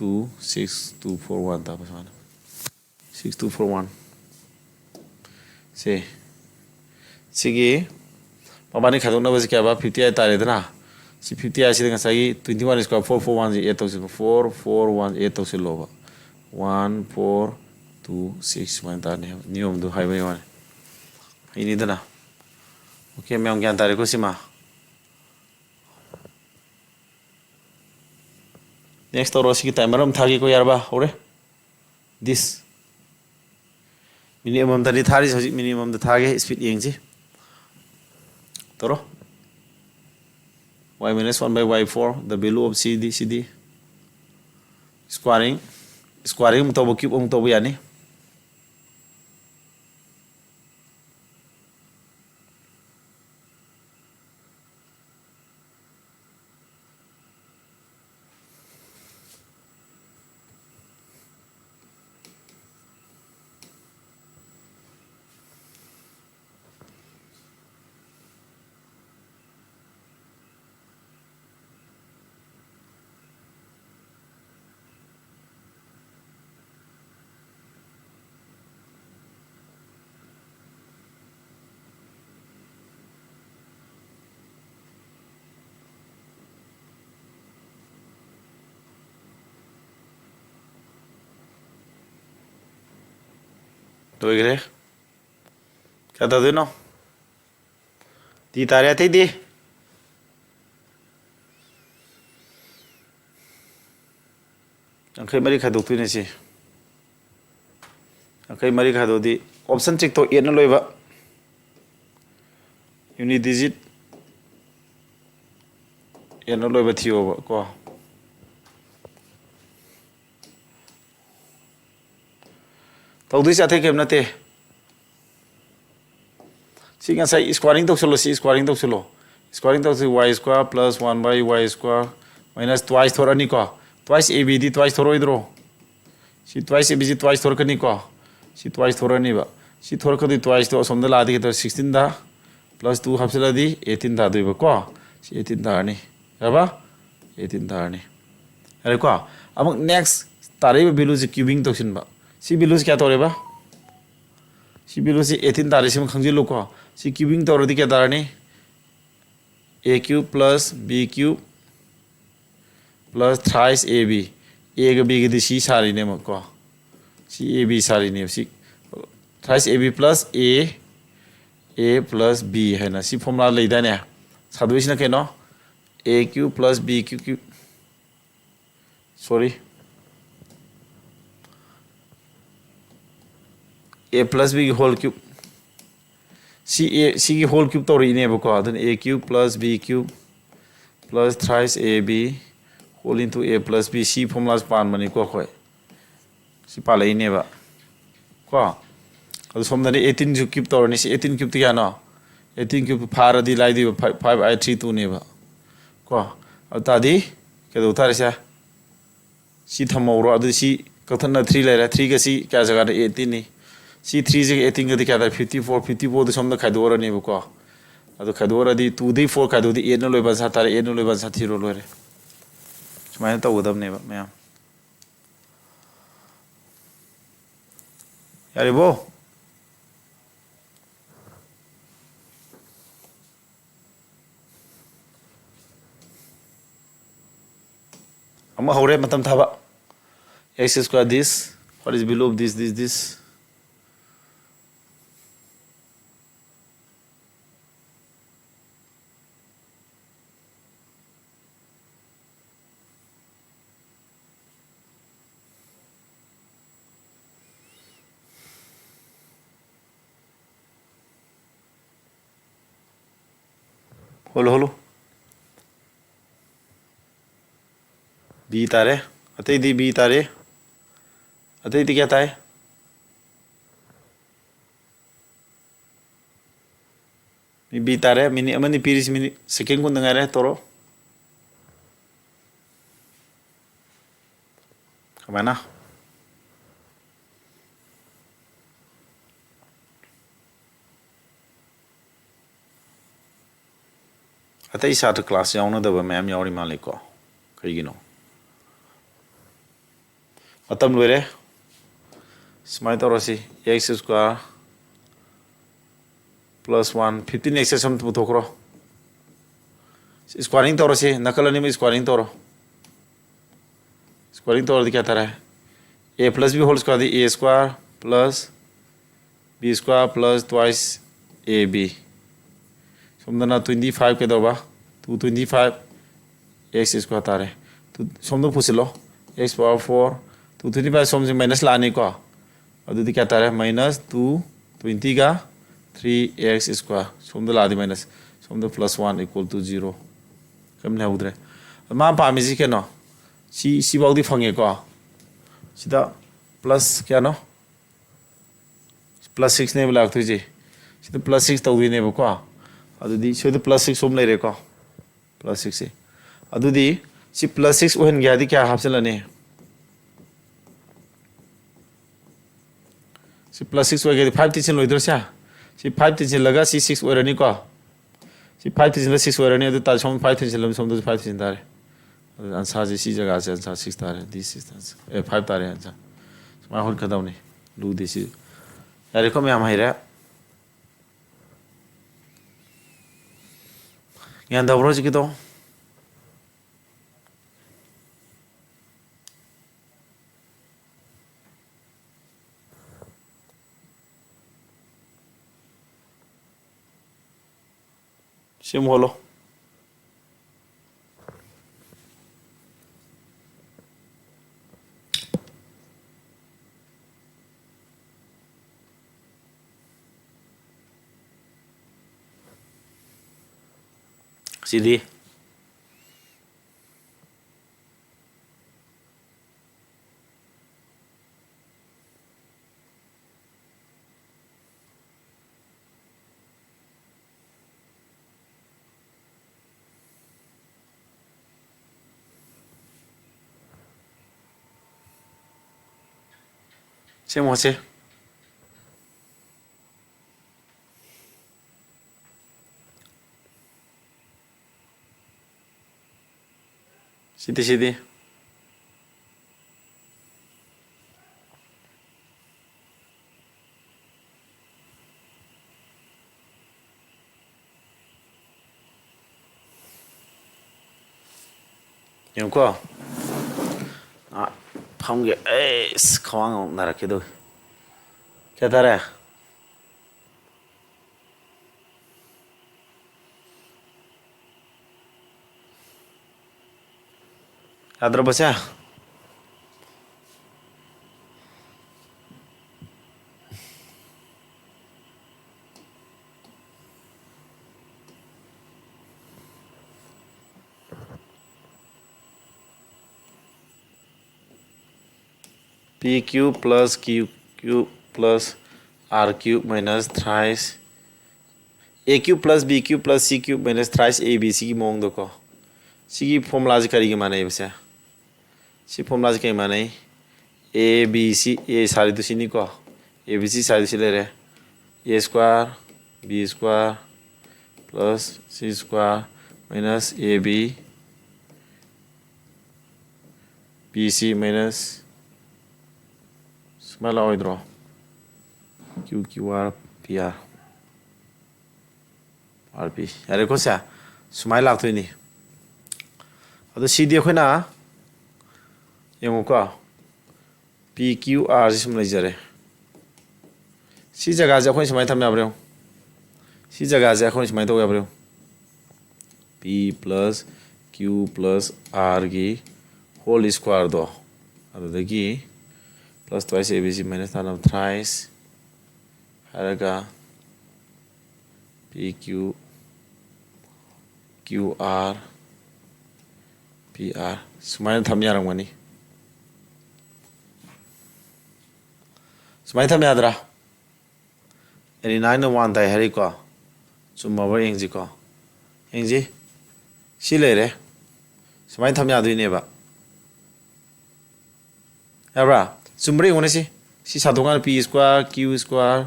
2 6 2 4 1 ꯇꯥꯕ ꯁꯨꯃꯥꯏꯅ 6 2 4 1 ꯁꯤꯒꯤ ꯃꯕꯥꯅꯤ ꯈꯥꯏꯗꯣꯛꯅꯕꯁꯤ ꯀꯌꯥꯕ 58 ꯇꯥꯔꯦꯗꯅ ꯁꯤ 58ꯁꯤꯗ ꯉꯁꯥꯏꯒꯤ 21 ꯁ꯭ꯀ꯭ꯋꯥꯔ 4 4 1ꯁꯤ ꯑꯦꯗ ꯇꯧꯁꯤꯜꯂꯣ 4 4 1 ꯑꯦꯗ ꯇꯧꯁꯤꯜꯂꯣꯕ 1 4 2 6 ꯁꯨꯃꯥꯏꯅ ꯇꯥꯔꯅꯦꯕ ꯅꯤꯌꯣꯝꯗꯨ ꯍꯥꯏꯕꯩ ꯋꯥꯅꯤ ꯍꯩꯅꯤꯗꯅ ꯑꯣꯀꯦ ꯃꯌꯥꯝ ꯒ꯭ꯌꯥꯟ ꯇꯥꯔꯦꯀꯣ ꯁꯤꯃ ꯅꯦꯛꯁ ꯇꯧꯔꯣ ꯁꯤꯒꯤ ꯇꯥꯏꯃꯔ ꯑꯃ ꯊꯥꯒꯦꯀꯣ ꯌꯥꯔꯕ ꯍꯧꯔꯦ ꯗꯤꯁ ꯃꯤꯅꯤꯠ ꯑꯃꯃꯝꯗꯅꯤ ꯊꯥꯔꯤꯁꯤ ꯍꯧꯖꯤꯛ ꯃꯤꯅꯤꯠ ꯑꯃꯃꯝꯗ ꯊꯥꯒꯦ ꯏꯁꯄꯤꯠ ꯌꯦꯡꯁꯤ ꯇꯧꯔꯣ y - 1/y4 the value of cd squaring ꯑꯃꯨꯛ ꯇꯧꯕ ꯀ꯭ꯌꯨꯕ ꯑꯃꯨꯛ ꯇꯧꯕ ꯌꯥꯅꯤ ꯂꯣꯏꯈ꯭ꯔꯦ ꯀꯌꯥ ꯇꯧꯗꯣꯏꯅꯣ ꯗꯤ ꯇꯥꯔꯦ ꯑꯇꯩꯗꯤ ꯌꯥꯡꯈꯩ ꯃꯔꯤ ꯈꯥꯏꯗꯣꯛꯇꯣꯏꯅꯦ ꯁꯤ ꯌꯥꯡꯈꯩ ꯃꯔꯤ ꯈꯥꯏꯗꯣꯛꯑꯗꯤ ꯑꯣꯞꯁꯟ ꯆꯦꯛꯇꯣ 8ꯅ ꯂꯣꯏꯕ ꯌꯨꯅꯤꯠ ꯗꯤꯖꯤꯠ 8ꯅ ꯂꯣꯏꯕ ꯊꯤꯌꯣꯕ ꯀꯣ ꯇꯧꯗꯣꯏꯁꯦ ꯑꯇꯩ ꯀꯩꯝ ꯅꯠꯇꯦ ꯁꯤ ꯉꯁꯥꯏ ꯁ꯭ꯀ꯭ꯋꯥꯔꯤꯡ ꯇꯧꯁꯜꯂꯣ ꯁꯤ ꯁ꯭ꯀ꯭ꯋꯥꯔꯤꯡ ꯇꯧꯁꯜꯂꯣ ꯁ꯭ꯀ꯭ꯋꯥꯔꯤꯡ ꯇꯧꯁꯤ y square plus 1 by y square minus twice ꯊꯣꯔꯛꯑꯅꯤꯀꯣ ꯇ꯭ꯋꯥꯏꯁ ꯑꯦ ꯕꯤꯗꯤ ꯇ꯭ꯋꯥꯏꯁ ꯊꯣꯔꯛꯑꯣꯏꯗ꯭ꯔꯣ ꯁꯤ ꯇ꯭ꯋꯥꯏꯁ ꯑꯦ ꯕꯤꯁꯤ ꯇ꯭ꯋꯥꯏꯁ ꯊꯣꯔꯛꯀꯅꯤꯀꯣ ꯁꯤ ꯇ꯭ꯋꯥꯏꯁ ꯊꯣꯔꯛꯑꯅꯤꯕ ꯁꯤ ꯊꯣꯔꯛꯀꯗꯣꯏ ꯇ꯭ꯋꯥꯏꯁꯇꯣ ꯑꯁꯣꯝꯗ ꯂꯥꯛꯑꯗꯤ ꯀꯩꯗꯧꯔꯦ 16ꯗ +2 ꯍꯥꯞꯆꯤꯜꯂꯗꯤ 18 ꯇꯥꯗꯣꯏꯕ ꯀꯣ ꯁꯤ 18 ꯇꯥꯔꯅꯤ ꯌꯥꯔꯕ 18 ꯇꯥꯔꯅꯤ ꯌꯥꯔꯦꯀꯣ ꯑꯃꯨꯛ ꯅꯦꯛꯁ ꯇꯥꯔꯛꯏꯕ ꯚꯦꯂꯨꯁꯤ ꯀ꯭यूबिꯡ ꯇꯧꯁꯤꯟꯕ ꯁꯤ ꯚꯦꯂꯨꯁꯤ ꯀꯌꯥ ꯇꯧꯔꯦꯕ ꯁꯤ ꯚꯦꯂꯨꯁꯤ 18 ꯇꯥꯔꯦ ꯁꯤꯃ ꯈꯪꯖꯤꯜꯂꯨꯀꯣ ꯁꯤ ꯀ꯭यूबिꯡ ꯇꯧꯔꯗꯤ ꯀꯌꯥ ꯇꯥꯔꯅꯤ a cube plus b cube plus thrice ab a ꯒ b ꯒꯗꯤ ꯁꯤ ꯁꯥꯔꯤꯅꯦꯕꯀꯣ ꯁꯤ ab ꯁꯥꯔꯤꯅꯦꯕ ꯁꯤ thrice ab plus a plus b 하나 시 포뮬라 레이다네 사도이시나 케노 aq plus bq sorry a plus b whole cube सी की whole cube तौरीनेबको अदन a cube plus b cube plus thrice ab whole into a plus b सी formulas पानमनी को खोय सी पालेनेबा को अदु सोमदने 18 ju cube तौरनी सी 18 cube तिया न 18 cube फारदी लाइदी 5832 नेबा को अतादी केदो तारसे सी थमौरो अदु सी कथन 3 लेरा 3 का सी क्या जगह 18 नि सी 3 से 18 का क्या 54 54 तो सोमदा खाइदोरनेबको अदु खाइदोरदी 2 दी 4 खाइदोदी 8 न लोइबा सा तारे 8 न लोइबा सा थिरो लोरे सुमायन तौगदबनेबा मैम यारेबो अम्मा हौरे मतम थाबा x square this what is below this holo b तारे अतै दी b तारे अतै दी क्या ताए b तारे मिनी अमनी पीरिस मिनी सेकेंड को नंगारे तोरो कमाना अतै साथ क्लास याउन दब मैम याउरी मालिको कईगिनो मतम लोरे स्माइ तौरसी x स्क्वायर plus 1 15x सम पुथोकरो स्क्वायरिंग तौरसी नकलनी में स्क्वायरिंग तौरो स्क्वायरिंग तौर क्या तारा है a plus b whole square a square plus b square plus twice ab सोमदना 25 के दबा 225 x square तारे तो सोमदो पुसिलो x power 4 225 सोमसे माइनस लाने को अदुदी क्या तारे माइनस 220 का 3x square सोमदो लादी माइनस सोमदो plus 1 equal to 0 कम ने उधरे मा पामिजी के नो सी बाउदी फंगे को सीधा प्लस क्या नो प्लस 6 ने बुला तो जी सीधा प्लस 6 तौदी ने बको अदुदी सीधा प्लस 6 सोम ले रे को प्लस 6 से अदुदी सी प्लस 6 ओहन गया दी क्या हाफचलने सी प्लस 6 ओगे 5 टीचन लोइदर सा सी 5 टीचन लगा सी 6 ओरनी को सी 5 टीचन 6 ओरनी अदु ता सोम 5 टीचन लम सोम 5 टीचन तारे आंसर जी सी जगह से आंसर 6 तारे दिस इज आंसर 5 तारे आंसर स्मा होल खदावनी लू दिस यारे को मैं हम हाइरा ज्ञान दबरो जी की तो sim holo CD sim 뭐지 CD 영과 아 방금 에이스 가왕 나라케도 깨달아 아들아 보자 PQ plus QQ plus RQ minus thrice AQ plus BQ plus CQ minus thrice ABC की मोंग दो को सी की फॉर्मूला से करेगी माने बस सी फॉर्मूला से क्या माने ABC A सारी तो सी नहीं को ABC सारी सी ले रहे A square B square plus C square minus AB BC minus Smala oidro QQR PR RP यारे को क्या स्माइल आते ही नहीं अतो CD को ना ये मुका PQR जिसमें ले जा रहे सी जगह जा कोई स्माइल थमने आबरे हो सी जगह जा कोई स्माइल तो आबरे हो P plus Q plus R की whole square दो अतो देखी plus twice ABC minus none of thrice 하라가 PQ QR PR 스마일 탐야랑 뭐니 스마일 탐야더라 애니 나이는 완다이 하리까 좀 뭐버 앵지까 앵지 실례래 스마일 탐야도 이네봐 야브라 숨브리 오네시 시 사동안 P square Q square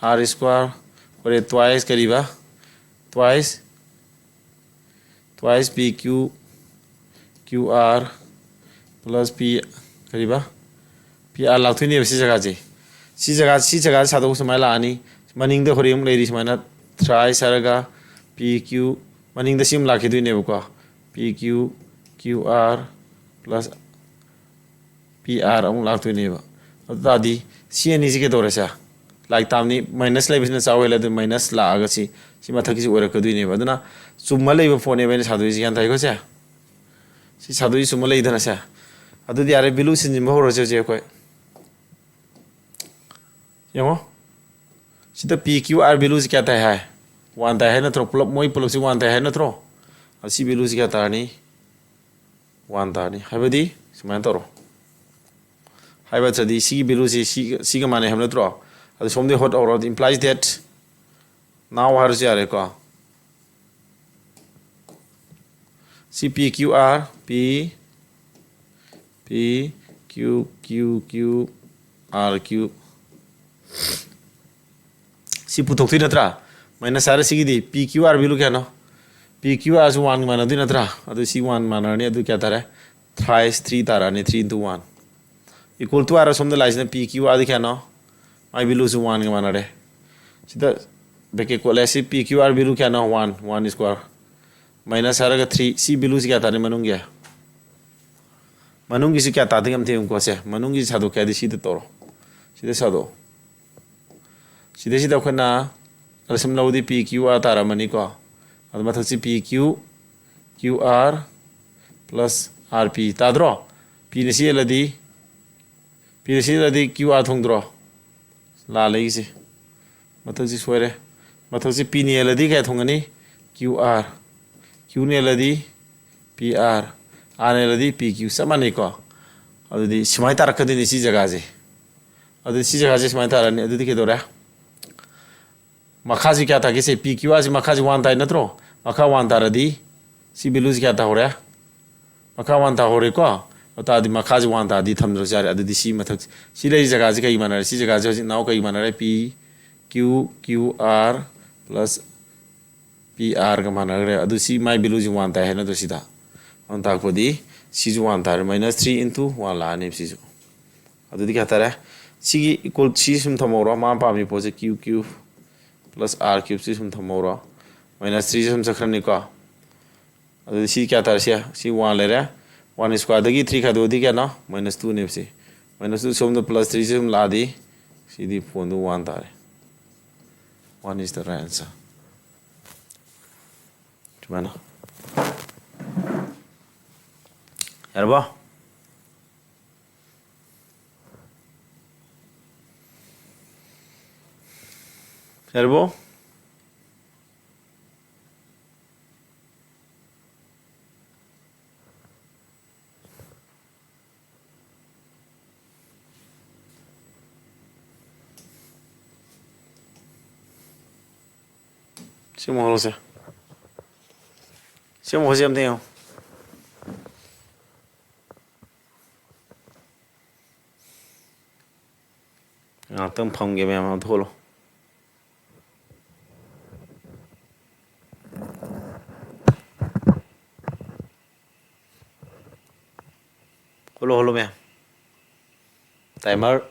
R square और ये twice करीबा twice PQ QR plus P करीबा PR lakh नहीं है सी जगह साधु समय लानी मनिंग द होरियम लेरी समाना thrice सारगा PQ मनिंग द सिम लाखे दुई नेबको PQ QR plus PR अमुक लाख दुई नेबा अब दादी सी एन इसी के दौरे से लाइक तामनी माइनस लाइफ इसने चावल है तो माइनस लाग सी माथा किसी और कर दूँ नहीं चुम्मा ले फोन है साधु जी क्या को सी साधु जी चुम्मा ले इधर से अभी यार बिलू सिंजिम हो रहे चे कोई यंगो सीधा PQR बिलू से क्या है वन है ना थ्रो पुलप मोई पुलप से वन है ना थ्रो सी बिलू से क्या नहीं वन नहीं है बदी समय तौर है बच्चा सी बिलू से सी का माने हम थ्रो अभी सोमदे हॉट और implies that now हर से आ रहे को CPQR P Q Q Q R Q सी पुथोक थी नत्रा मैंने सारे सी दी PQR बिलु क्या ना PQR से वन माना दी नत्रा अभी सी वन माना नहीं अभी क्या तारा thrice 3 तारा नहीं 3 into 1 equal to आरा सोमदे लाइस ने PQR क्या ना I बिलु से वन का माना रहे सीधा बेके कोलेसी PQR बिलु क्या ना 1 स्क्वायर माइनस सारा का 3 सी बिलु से क्या तारे मनूंगी से क्या ताते हम थे उनको से मनूंगी साधु क्या दी सीधे तोरो सीधे साधु सीधे सीधे खुना रसम लाउदी PQR तारा मनी को ꯑꯗꯨ ꯃꯊꯛꯁꯤ p q q r plus r p ꯇꯥꯗ꯭ꯔꯣ ꯄꯤꯅ ꯁꯤꯜꯂꯗꯤ ꯀ꯭ꯌꯨ ꯑꯥꯔ ꯊꯣꯡꯗ꯭ꯔꯣ ꯂꯥꯜꯂꯛꯏꯁꯦ ꯃꯊꯛꯁꯤ ꯁꯣꯏꯔꯦ ꯃꯊꯛꯁꯤ ꯄꯤꯅ ꯍꯦꯜꯂꯗꯤ ꯀꯌꯥ ꯊꯣꯡꯒꯅꯤ ꯀ꯭ꯌꯨ ꯑꯥꯔ ꯀ꯭ꯌꯨꯅ ꯍꯦꯜꯂꯗꯤ ꯄꯤ ꯑꯥꯔꯅ ꯍꯦꯜꯂꯗꯤ ꯄꯤ ꯀ꯭ꯌꯨ ꯆꯞ ꯃꯥꯟꯅꯩꯀꯣ ꯑꯗꯨꯗꯤ ꯁꯨꯃꯥꯏꯅ ꯇꯥꯔꯛꯀꯗꯣꯏꯅꯤ ꯁꯤ ꯖꯒꯥꯁꯦ ꯑꯗꯨꯗꯤ ꯁꯤ ꯖꯒꯥꯁꯦ ꯁꯨꯃꯥꯏꯅ ꯇꯥꯔꯛꯑꯅꯤ ꯑꯗꯨꯗꯤ ꯀꯩꯗꯧꯔꯦ ꯃꯈꯥꯁꯤ ꯀꯌꯥ ꯇꯥꯒꯦꯁꯦ ꯄꯤ ꯀ꯭ꯌꯨ ꯑꯥꯔꯁꯤ ꯃꯈꯥꯁꯤ 1 ꯇꯥꯏ ꯅꯠꯇ꯭ꯔꯣ ꯃꯈꯥ 1 ꯇꯥꯔꯗꯤ ꯁꯤ ꯚꯦꯂꯨꯁꯤ ꯀꯌꯥ ꯇꯥꯍꯧꯔꯦ ꯃꯈꯥ 1 ꯇꯥꯍꯧꯔꯦꯀꯣ ꯑꯗꯨ ꯃꯈꯥꯁꯤ 1 ꯇꯥꯔꯗꯤ ꯊꯝꯗ꯭ꯔꯁꯨ ꯌꯥꯔꯦ ꯑꯗꯨꯗꯤ ꯁꯤ ꯃꯊꯛ ꯁꯤ ꯂꯩꯔꯤ ꯖꯒꯥꯁꯤ ꯀꯩ ꯃꯥꯟꯅꯔꯦ ꯁꯤ ꯖꯒꯥꯁꯤ ꯍꯧꯖꯤꯛ ꯅꯥꯎ ꯀꯩ ꯃꯥꯟꯅꯔꯦ ꯄꯤ ꯀ꯭ꯌꯨ ꯑꯥꯔ ꯄ꯭ꯂꯁ ꯄꯤ ꯑꯥꯔꯒ ꯃꯥꯟꯅꯈ꯭ꯔꯦ ꯑꯗꯨ ꯁꯤ ꯃꯥꯏ ꯚꯦꯂꯨꯁꯤ 1 ꯇꯥꯏ ꯍꯥꯏꯅꯗ꯭ꯔꯣ ꯁꯤꯗ 1 ꯇꯥꯛꯄꯗꯤ ꯁꯤꯁꯨ 1 ꯇꯥꯔꯦ -3 × 1 ꯂꯥꯛꯑꯅꯦꯕ ꯁꯤꯁꯨ ꯑꯗꯨꯗꯤ ꯀꯌꯥ ꯇꯥꯔꯦ ꯁꯤꯒꯤ ꯏꯀꯣꯜ ꯁꯤ ꯁꯨꯝ ꯊꯝꯍꯧꯔꯣ ꯃꯥ ꯄꯥꯝꯃꯤ ꯄꯣꯠꯁꯦ ꯀ꯭ꯌꯨ ꯀ꯭ꯌꯨ ꯄ꯭ꯂꯁ ꯑꯥꯔ ꯀ꯭ꯌꯨꯕꯁꯤ ꯁꯨꯝ ꯊꯝꯍꯧꯔꯣ -3ꯁꯤ ꯁꯨꯝ ꯆꯠꯈ꯭ꯔꯅꯤꯀꯣ ꯑꯗꯨꯗꯤ ꯁꯤ ꯀꯌꯥ ꯇꯥꯔꯦ ꯁꯤ 1 ꯂꯩꯔꯦ 1 ꯁ꯭ꯀ꯭ꯋꯥꯔꯗꯒꯤ 3 ꯈꯥꯏꯗꯣꯛꯑꯗꯤ ꯀꯌꯥꯅꯣ -2 ꯅꯦꯕ ꯁꯤ -2 ꯁꯣꯝꯗ +3ꯁꯤ ꯁꯨꯝ ꯂꯥꯛꯑꯗꯤ ꯁꯤꯗꯤ ꯐꯣꯟꯗꯨ 1 ꯇꯥꯔꯦ 1 is the right answer ꯁꯨꯃꯥꯏꯅ ꯌꯥꯔꯕꯣ ꯌꯥꯔꯕꯣ 시험 걸어오세요. 시험 오시면 돼요. ꯉꯥꯛꯇꯪ ꯐꯝꯒꯦ ꯃꯌꯥꯝ ꯑꯃ ꯊꯣꯛꯂꯣ. ꯍꯣꯜꯂꯣ ꯍꯣꯜꯂꯣ ꯃꯌꯥꯝ. ꯇꯥꯏꯃꯔ.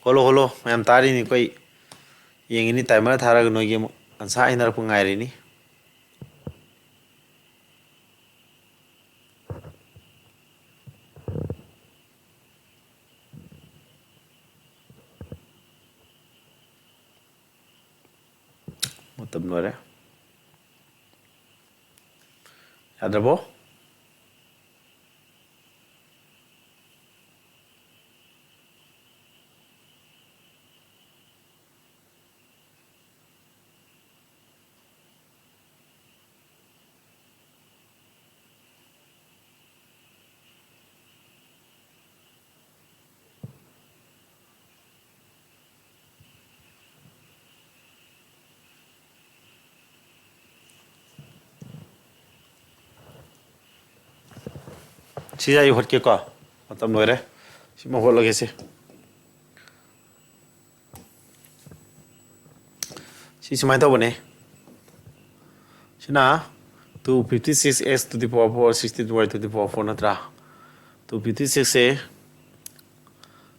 ꯍꯣꯜꯂꯣ ꯍꯣꯜꯂꯣ ꯃꯌꯥꯝ ꯇꯥꯔꯤꯅꯤꯀꯣ ꯑꯩ ꯌꯦꯡꯉꯤꯅꯤ ꯇꯥꯏꯃꯔ ꯊꯥꯔꯒ ꯅꯣꯏꯒꯤ ꯑꯃꯨꯛ ꯑꯟꯁꯥꯔ ꯏꯅꯔꯛꯄ ꯉꯥꯏꯔꯤꯅꯤ. ꯃꯇꯝ ꯂꯣꯏꯔꯦ. ꯌꯥꯗ꯭ꯔꯕꯣ? 시자 이 헛게까 어떤 노래 시모 홀러게시 시스마이 더보네 시나 256x to the power 4 16y to the power 4 नत्रा 256에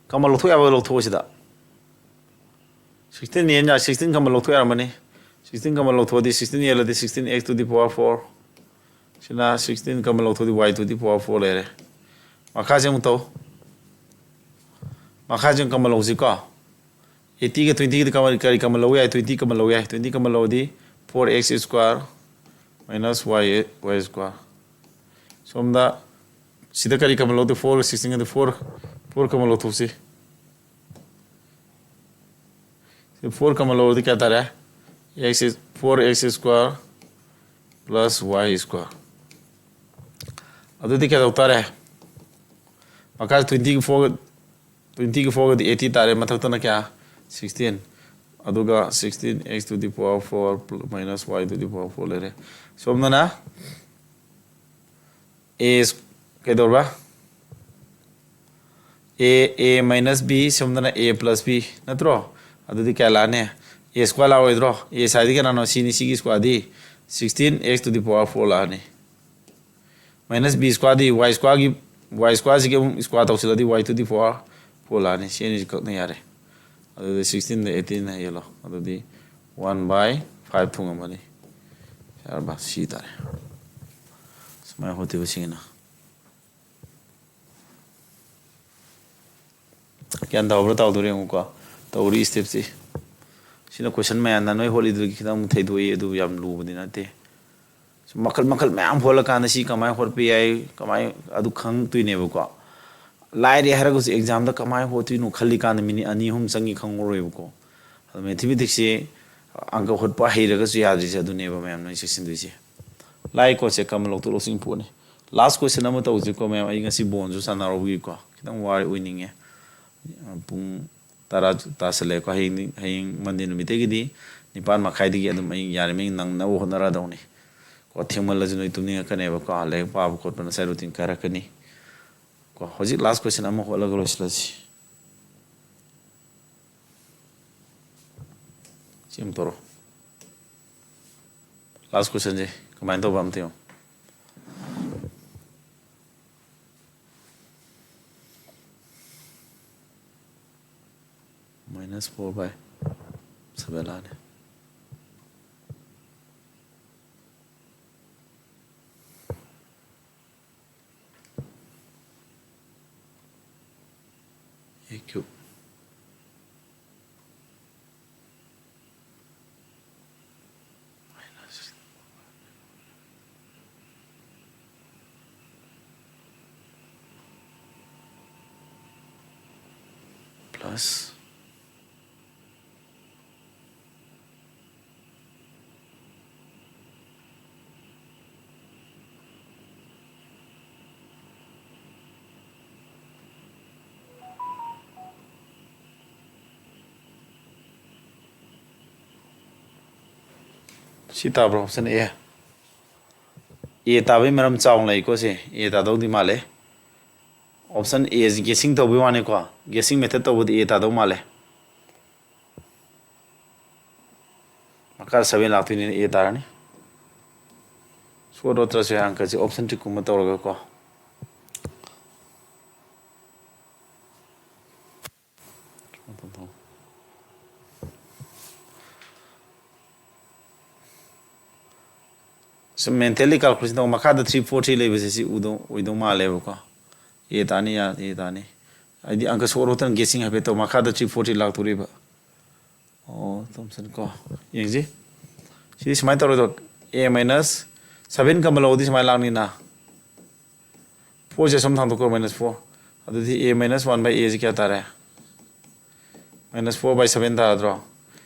कमल लोथो याबो लोथो सिदा 16 येना 16 कमल लोथो यारमने 16 कमल लोथो दि 16 येलदि 16x to the power 4 시나 16 Kamal लोथो the y to the power 4 लेरे 마카정 또 마카정 कमल लोजिको 80 가 20 가 कमल करी कमल लो या 20 कमल लो या 20 कमल लो दि 4x square minus y square सोमदा सिदा करी कमल लो दि 4 16 गा 4 कमल लो थोसी 4 कमल लो दि क्या तारे x is 4x square plus y square अदुदी क्या होता है मका 20 की 4 दी 80 तारे मतलब तो ना क्या 16 अदुगा 16 x to the power 4 minus y to the power 4 ले रहे सोमना ना a क्या दोरबा a minus b सोमना ना a plus b ना त्रो अदुदी क्या लाने a स्क्वायर लाओ इधरो a साइड के ना नो c नी c की square the 16 x to the power 4 लाने minus b square di y square की y square से क्या स्क्वायर तो उसे दी y to the power 4 लाने c नहीं यारे अदुदी 16 18 है ये लो अदुदी 1/5 5 ꯊꯨꯡꯉꯝꯃꯅꯤ ꯌꯥꯔꯕ ꯁꯤ ꯇꯥꯔꯦ ꯁꯨꯃꯥꯏꯅ ꯍꯣꯠꯇꯣꯏꯕ ꯁꯤꯒꯤꯅ ꯒ꯭ꯌꯥꯟ ꯇꯥꯕ꯭ꯔꯥ ꯇꯥꯎꯗꯣꯔꯦ ꯌꯦꯡꯉꯨꯀꯣ ꯇꯧꯔꯤ ꯁ꯭ꯇꯦꯞꯁꯤ ꯁꯤꯅ ꯀꯣꯏꯁꯟ ꯃꯌꯥꯝꯅ ꯅꯣꯏ ꯍꯣꯠꯂꯤꯗꯨꯒꯤ ꯈꯤꯇꯪ ꯊꯩꯗꯣꯛꯏ ꯑꯗꯨ ꯌꯥꯝ ꯂꯨꯕꯗꯤ ꯅꯠꯇꯦ ꯃꯈꯜ ꯃꯈꯜ ꯃꯌꯥꯝ ꯍꯣꯠꯂꯀꯥꯟꯗ ꯁꯤ ꯀꯃꯥꯏꯅ ꯍꯣꯠꯄ ꯌꯥꯏ ꯀꯃꯥꯏꯅ ꯑꯗꯨ ꯈꯪꯉꯛꯇꯣꯏꯅꯦꯕꯀꯣ ꯂꯥꯏꯔꯦ ꯍꯥꯏꯔꯒꯁꯨ ꯑꯦꯛꯖꯥꯝꯗ ꯀꯃꯥꯏꯅ ꯍꯣꯠꯇꯣꯏꯅꯣ ꯈꯜꯂꯤꯀꯥꯟꯗ ꯃꯤꯅꯤꯠ 2-3 ꯆꯪꯉꯤ ꯈꯪꯉꯔꯣꯏꯕꯀꯣ ꯑꯗꯣ ꯃꯦꯊꯃꯦꯇꯤꯛꯁꯤ ꯑꯪꯀ ꯍꯣꯠꯄ ꯍꯩꯔꯒꯁꯨ ꯌꯥꯗ꯭ꯔꯤꯁꯦ ꯑꯗꯨꯅꯦꯕ ꯃꯌꯥꯝ ꯅꯣꯏ ꯆꯦꯛꯁꯤꯟꯗꯣꯏꯁꯦ ꯂꯥꯏ ꯀꯣꯠꯁꯦ ꯀꯃꯟ ꯂꯧꯊꯣꯛ ꯂꯧꯁꯤꯟ ꯄꯣꯠꯅꯤ ꯂꯥꯁ ꯀꯣꯏꯁꯟ ꯑꯃ ꯇꯧꯁꯤꯀꯣ ꯃꯌꯥꯝ ꯑꯩ ꯉꯁꯤ ꯕꯣꯟꯁꯨ ꯁꯥꯟꯅꯔꯨꯕꯒꯤꯀꯣ ꯈꯤꯇꯪ ꯋꯥꯔꯤ ꯑꯣꯏꯅꯤꯡꯉꯦ ꯄꯨꯡ 10 ꯇꯥꯁꯜꯂꯛꯑꯦꯀꯣ ꯍꯌꯦꯡ ꯃꯟꯗꯦ ꯅꯨꯃꯤꯠꯇꯒꯤꯗꯤ 9:30 ꯑꯗꯨꯝ ꯑꯩ ꯌꯥꯔꯤꯉꯩ ꯅꯪꯅꯕ ꯍꯣꯠꯅꯔꯗꯧꯅꯤ ꯀꯣ ꯊꯦꯡꯃꯜꯂꯁꯨ ꯅꯣꯏ ꯇꯨꯝꯅꯤꯡꯉꯛꯀꯅꯦꯕꯀꯣ ꯂꯥꯏꯔꯤꯛ ꯄꯥꯕ ꯈꯣꯠꯄ ꯉꯁꯥꯏ ꯔꯨꯇꯤꯟ ꯀꯥꯏꯔꯛꯀꯅꯤ ꯀꯣ ꯍꯧꯖꯤꯛ ꯂꯥꯁ ꯀꯣꯏꯁꯟ ꯑꯃ ꯍꯣꯠꯂꯒ ꯂꯣꯏꯁꯤꯜꯂꯁꯤ ꯁꯤ ꯑꯃ ꯇꯧꯔꯣ ꯂꯥꯁ ꯀꯣꯏꯁꯟꯁꯦ ꯀꯃꯥꯏꯅ ꯇꯧꯕ ꯑꯝꯇ ꯌꯦꯡꯉꯣ -4/7 ꯂꯥꯛꯑꯅꯤ a³ plus ꯁꯤ ꯇꯥꯕ꯭ꯔꯣ ꯑꯣꯞꯁꯟ A ꯇꯥꯕꯩ ꯃꯔꯝ ꯆꯥꯎꯅ ꯂꯩꯀꯣ ꯁꯦ A ꯇꯥꯗꯧꯗꯤ ꯃꯥꯜꯂꯦ ꯑꯣꯞꯁꯟ A ꯁꯤ ꯒꯦꯁꯤꯡ ꯇꯧꯕꯩ ꯋꯥꯅꯤꯀꯣ ꯒꯦꯁꯤꯡ ꯃꯦꯊꯠ ꯇꯧꯕꯗꯤ A ꯇꯥꯗꯧ ꯃꯥꯜꯂꯦ ꯃꯈꯥꯗ 7 ꯂꯥꯛꯇꯣꯏꯅꯤꯅ A ꯇꯥꯔꯅꯤ ꯁꯣꯔꯠ ꯂꯣꯠꯇ꯭ꯔꯁꯨ ꯌꯥꯏ ꯑꯪꯀꯁꯦ ꯑꯣꯞꯁꯟ ꯇ꯭ꯔꯤꯛꯀꯨꯝꯕ ꯇꯧꯔꯒꯀꯣ ꯁꯨꯝ ꯃꯦꯟꯇꯦꯜꯂꯤ ꯀꯥꯜꯀꯨꯂꯦꯁꯟ ꯇꯧ ꯃꯈꯥꯗ 3-4-3 ꯂꯩꯕꯁꯦ ꯁꯤ ꯑꯣꯏꯗꯧ ꯃꯥꯜꯂꯦꯕꯀꯣ A ꯇꯥꯅꯤ A ꯇꯥꯅꯤ ꯍꯥꯏꯗꯤ ꯑꯪꯀ ꯁꯣꯔꯠ ꯂꯣꯠꯇꯅ ꯒꯦꯁꯤꯡ ꯍꯥꯏꯐꯦꯠ ꯇꯧ ꯃꯈꯥꯗ 3-4-3 ꯂꯥꯛꯇꯣꯔꯤꯕ ꯊꯣꯝꯁꯟ ꯀꯣ ꯌꯦꯡꯁꯤ ꯁꯤꯗꯤ ꯁꯨꯃꯥꯏꯅ ꯇꯧꯔꯣꯏꯗꯣ A- 7 ꯀꯝꯕ ꯂꯧꯗꯤ ꯁꯨꯃꯥꯏꯅ ꯂꯥꯛꯅꯤꯅ 4ꯁꯦ ꯁꯨꯝ ꯊꯥꯡꯗꯣꯛꯈ꯭ꯔꯣ -4 ꯑꯗꯨꯗꯤ A-1/A ꯁꯤ ꯀꯌꯥ ꯇꯥꯔꯦ -4/7 ꯇꯥꯔꯗ꯭ꯔꯣ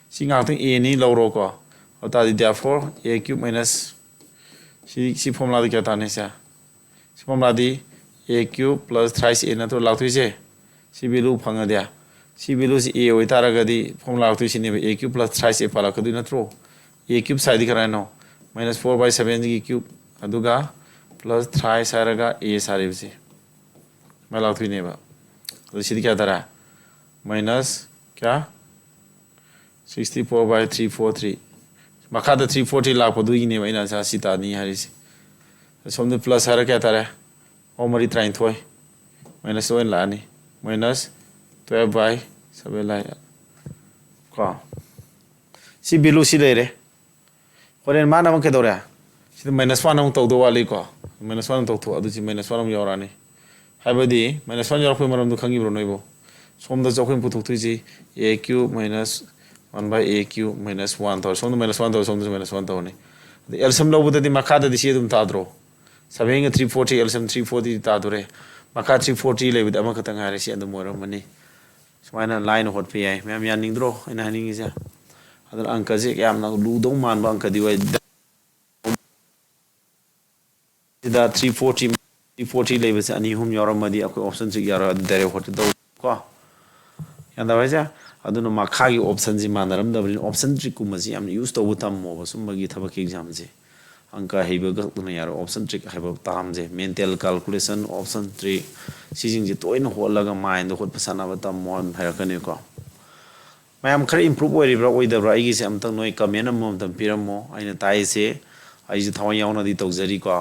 ꯁꯤ ꯉꯥꯛꯇꯪ A ꯅꯤ ꯂꯧꯔꯣꯀꯣ ꯑꯗꯨ ꯇꯥꯔꯗꯤ therefore A³ ꯁꯤ ꯐꯣꯔꯃꯨꯂꯥꯗꯤ ꯀꯌꯥ ꯇꯥꯅꯤ ꯁꯤ ꯐꯣꯔꯃꯨꯂꯥꯗꯤ A³ + thrice A ꯅꯠꯇ꯭ꯔꯣ ꯂꯥꯛꯇꯣꯏꯁꯦ ꯁꯤ ꯚꯦꯂꯨ ꯐꯪꯉꯗꯤ ꯁꯤ ꯚꯦꯂꯨꯁꯤ A ꯑꯣꯏꯇꯥꯔꯒꯗꯤ ꯐꯣꯔꯃꯨꯂꯥ ꯂꯥꯛꯇꯣꯏꯁꯤꯅꯦꯕ A³ + thrice A ꯄꯥꯜꯂꯛꯀꯗꯣꯏ ꯅꯠꯇ꯭ꯔꯣ A³ ꯁꯥꯏꯗꯤ ꯀꯔꯥꯏꯅꯣ -4/7ꯒꯤ ꯀ꯭ꯌꯨꯕ ꯑꯗꯨꯒ + thrice ꯍꯥꯏꯔꯒ A ꯁꯥꯔꯤꯕꯁꯤ ꯁꯨꯃꯥꯏꯅ ꯂꯥꯛꯇꯣꯏꯅꯦꯕ ꯑꯗꯨ ꯁꯤꯗꯤ ꯀꯌꯥ ꯇꯥꯔꯦ ꯀꯌꯥ 64/343 ꯃꯈꯥꯗ 343 ꯂꯥꯛꯄꯗꯨꯒꯤꯅꯦꯕ ꯑꯩꯅ ꯑꯟꯁꯔ ꯁꯤ ꯇꯥꯅꯤ ꯍꯥꯏꯔꯤꯁꯤ ꯁꯣꯝꯗ ꯄ꯭ꯂꯁ ꯍꯥꯏꯔ ꯀꯌꯥ ꯇꯥꯔꯦ 3-19 ꯃꯥꯏꯅꯁ ꯑꯣꯏꯅ ꯂꯥꯛꯑꯅꯤ -12/7 ꯂꯥꯛꯑꯦ ꯀꯣ ꯁꯤ ꯚꯦꯂꯨ ꯁꯤ ꯂꯩꯔꯦ ꯍꯣꯔꯦꯟ ꯃꯥꯅ ꯑꯃꯨꯛ ꯀꯩꯗꯧꯔꯦ ꯁꯤꯗ -1 ꯑꯃꯨꯛ ꯇꯧꯗꯧ ꯋꯥꯠꯂꯤꯀꯣ -1 ꯇꯧꯊꯣꯛ ꯑꯗꯨ ꯁꯤ -1 ꯑꯃꯨꯛ ꯌꯧꯔꯛꯑꯅꯤ ꯍꯥꯏꯕꯗꯤ -1 ꯌꯧꯔꯛꯄꯒꯤ ꯃꯔꯝꯗꯣ ꯈꯪꯉꯤꯕ꯭ꯔꯣ ꯅꯣꯏꯕꯣ ꯁꯣꯝꯗꯁꯨ ꯑꯩꯈꯣꯏꯅ ꯄꯨꯊꯣꯛꯇꯣꯏꯁꯤ A³ - 1/A³ - 1 ꯇꯧꯔꯦ ꯁꯣꯝꯗ -1 ꯇꯧꯔꯦ ꯁꯣꯝꯗꯁꯨ -1 ꯇꯧꯔꯅꯤ ꯑꯗ ꯑꯦꯜꯁꯤꯌꯝ ꯂꯧꯕꯗꯗꯤ ꯃꯈꯥꯗꯗꯤ ꯁꯤ ꯑꯗꯨꯝ ꯇꯥꯗ꯭ꯔꯣ 7ꯒ 343 ꯑꯦꯜꯁꯤꯌꯝ 340 ꯇꯥꯗꯣꯔꯦ ꯃꯈꯥ 343 ꯂꯩꯕꯗꯤ ꯑꯃꯈꯛꯇꯪ ꯉꯥꯏꯔꯦ ꯁꯤ ꯑꯗꯨꯝ ꯑꯣꯏꯔꯝꯃꯅꯤ ꯁꯨꯃꯥꯏꯅ ꯂꯥꯏꯅ ꯍꯣꯠꯄ ꯌꯥꯏ ꯃꯌꯥꯝ ꯌꯥꯅꯤꯡꯗ꯭ꯔꯣ ꯑꯩꯅ ꯍꯥꯏꯅꯤꯡꯉꯤꯁꯦ ꯑꯗꯨꯅ ꯑꯪꯀꯁꯦ ꯌꯥꯝꯅ ꯂꯨꯗꯧ ꯃꯥꯟꯕ ꯑꯪꯀꯗꯤ ꯑꯣꯏ ꯁꯤꯗ 340 ꯂꯩꯕꯁꯦ 2-3 ꯌꯥꯎꯔꯝꯃꯗꯤ ꯑꯩꯈꯣꯏ ꯑꯣꯞꯁꯟ ꯇ꯭ꯔꯤꯛ ꯌꯥꯎꯔ ꯗꯥꯏꯔꯦꯛ ꯍꯣꯠꯀꯦ ꯇꯧ ꯀꯣ ꯒ꯭ꯌꯥꯟ ꯇꯥꯕ ꯍꯥꯏꯁꯦ ꯑꯗꯨꯅ ꯃꯈꯥꯒꯤ ꯑꯣꯞꯁꯟꯁꯤ ꯃꯥꯟꯅꯔꯝꯗꯕꯅꯤꯅ ꯑꯣꯞꯁꯟ ꯇ꯭ꯔꯤꯛꯀꯨꯝꯕꯁꯤ ꯌꯥꯝꯅ ꯌꯨꯁ ꯇꯧꯕ ꯇꯝꯃꯣꯕ ꯁꯨꯝꯕꯒꯤ ꯊꯕꯛꯀꯤ ꯑꯦꯛꯖꯥꯝꯁꯦ ꯑꯪꯀ ꯍꯩꯕ ꯈꯛꯇꯅ ꯌꯥꯔꯣꯏ ꯑꯣꯞꯁꯟ ꯇ꯭ꯔꯤꯛ ꯍꯥꯏꯕ ꯇꯥꯝꯁꯦ ꯃꯦꯟꯇꯦꯜ ꯀꯥꯜꯀꯨꯂꯦꯁꯟ ꯑꯣꯞꯁꯟ ꯇ꯭ꯔꯤꯛ ꯁꯤꯁꯤꯡꯁꯦ ꯇꯣꯏꯅ ꯍꯣꯠꯂꯒ ꯃꯥꯏꯟꯗ ꯍꯣꯠꯄ ꯁꯥꯟꯅꯕ ꯇꯝꯃꯣ ꯍꯥꯏꯔꯛꯀꯅꯤꯀꯣ ꯃꯌꯥꯝ ꯈꯔ ꯏꯝꯄ꯭ꯔꯨꯞ ꯑꯣꯏꯔꯤꯕ꯭ꯔꯥ ꯑꯣꯏꯗꯕ꯭ꯔꯥ ꯑꯩꯒꯤꯁꯦ ꯑꯝꯇꯪ ꯅꯣꯏ ꯀꯃꯦꯟ ꯑꯃꯃꯝꯇꯪ ꯄꯤꯔꯝꯃꯣ ꯑꯩꯅ ꯇꯥꯛꯏꯁꯦ ꯑꯩꯁꯨ ꯊꯋꯥꯏ ꯌꯥꯎꯅꯗꯤ ꯇꯧꯖꯔꯤꯀꯣ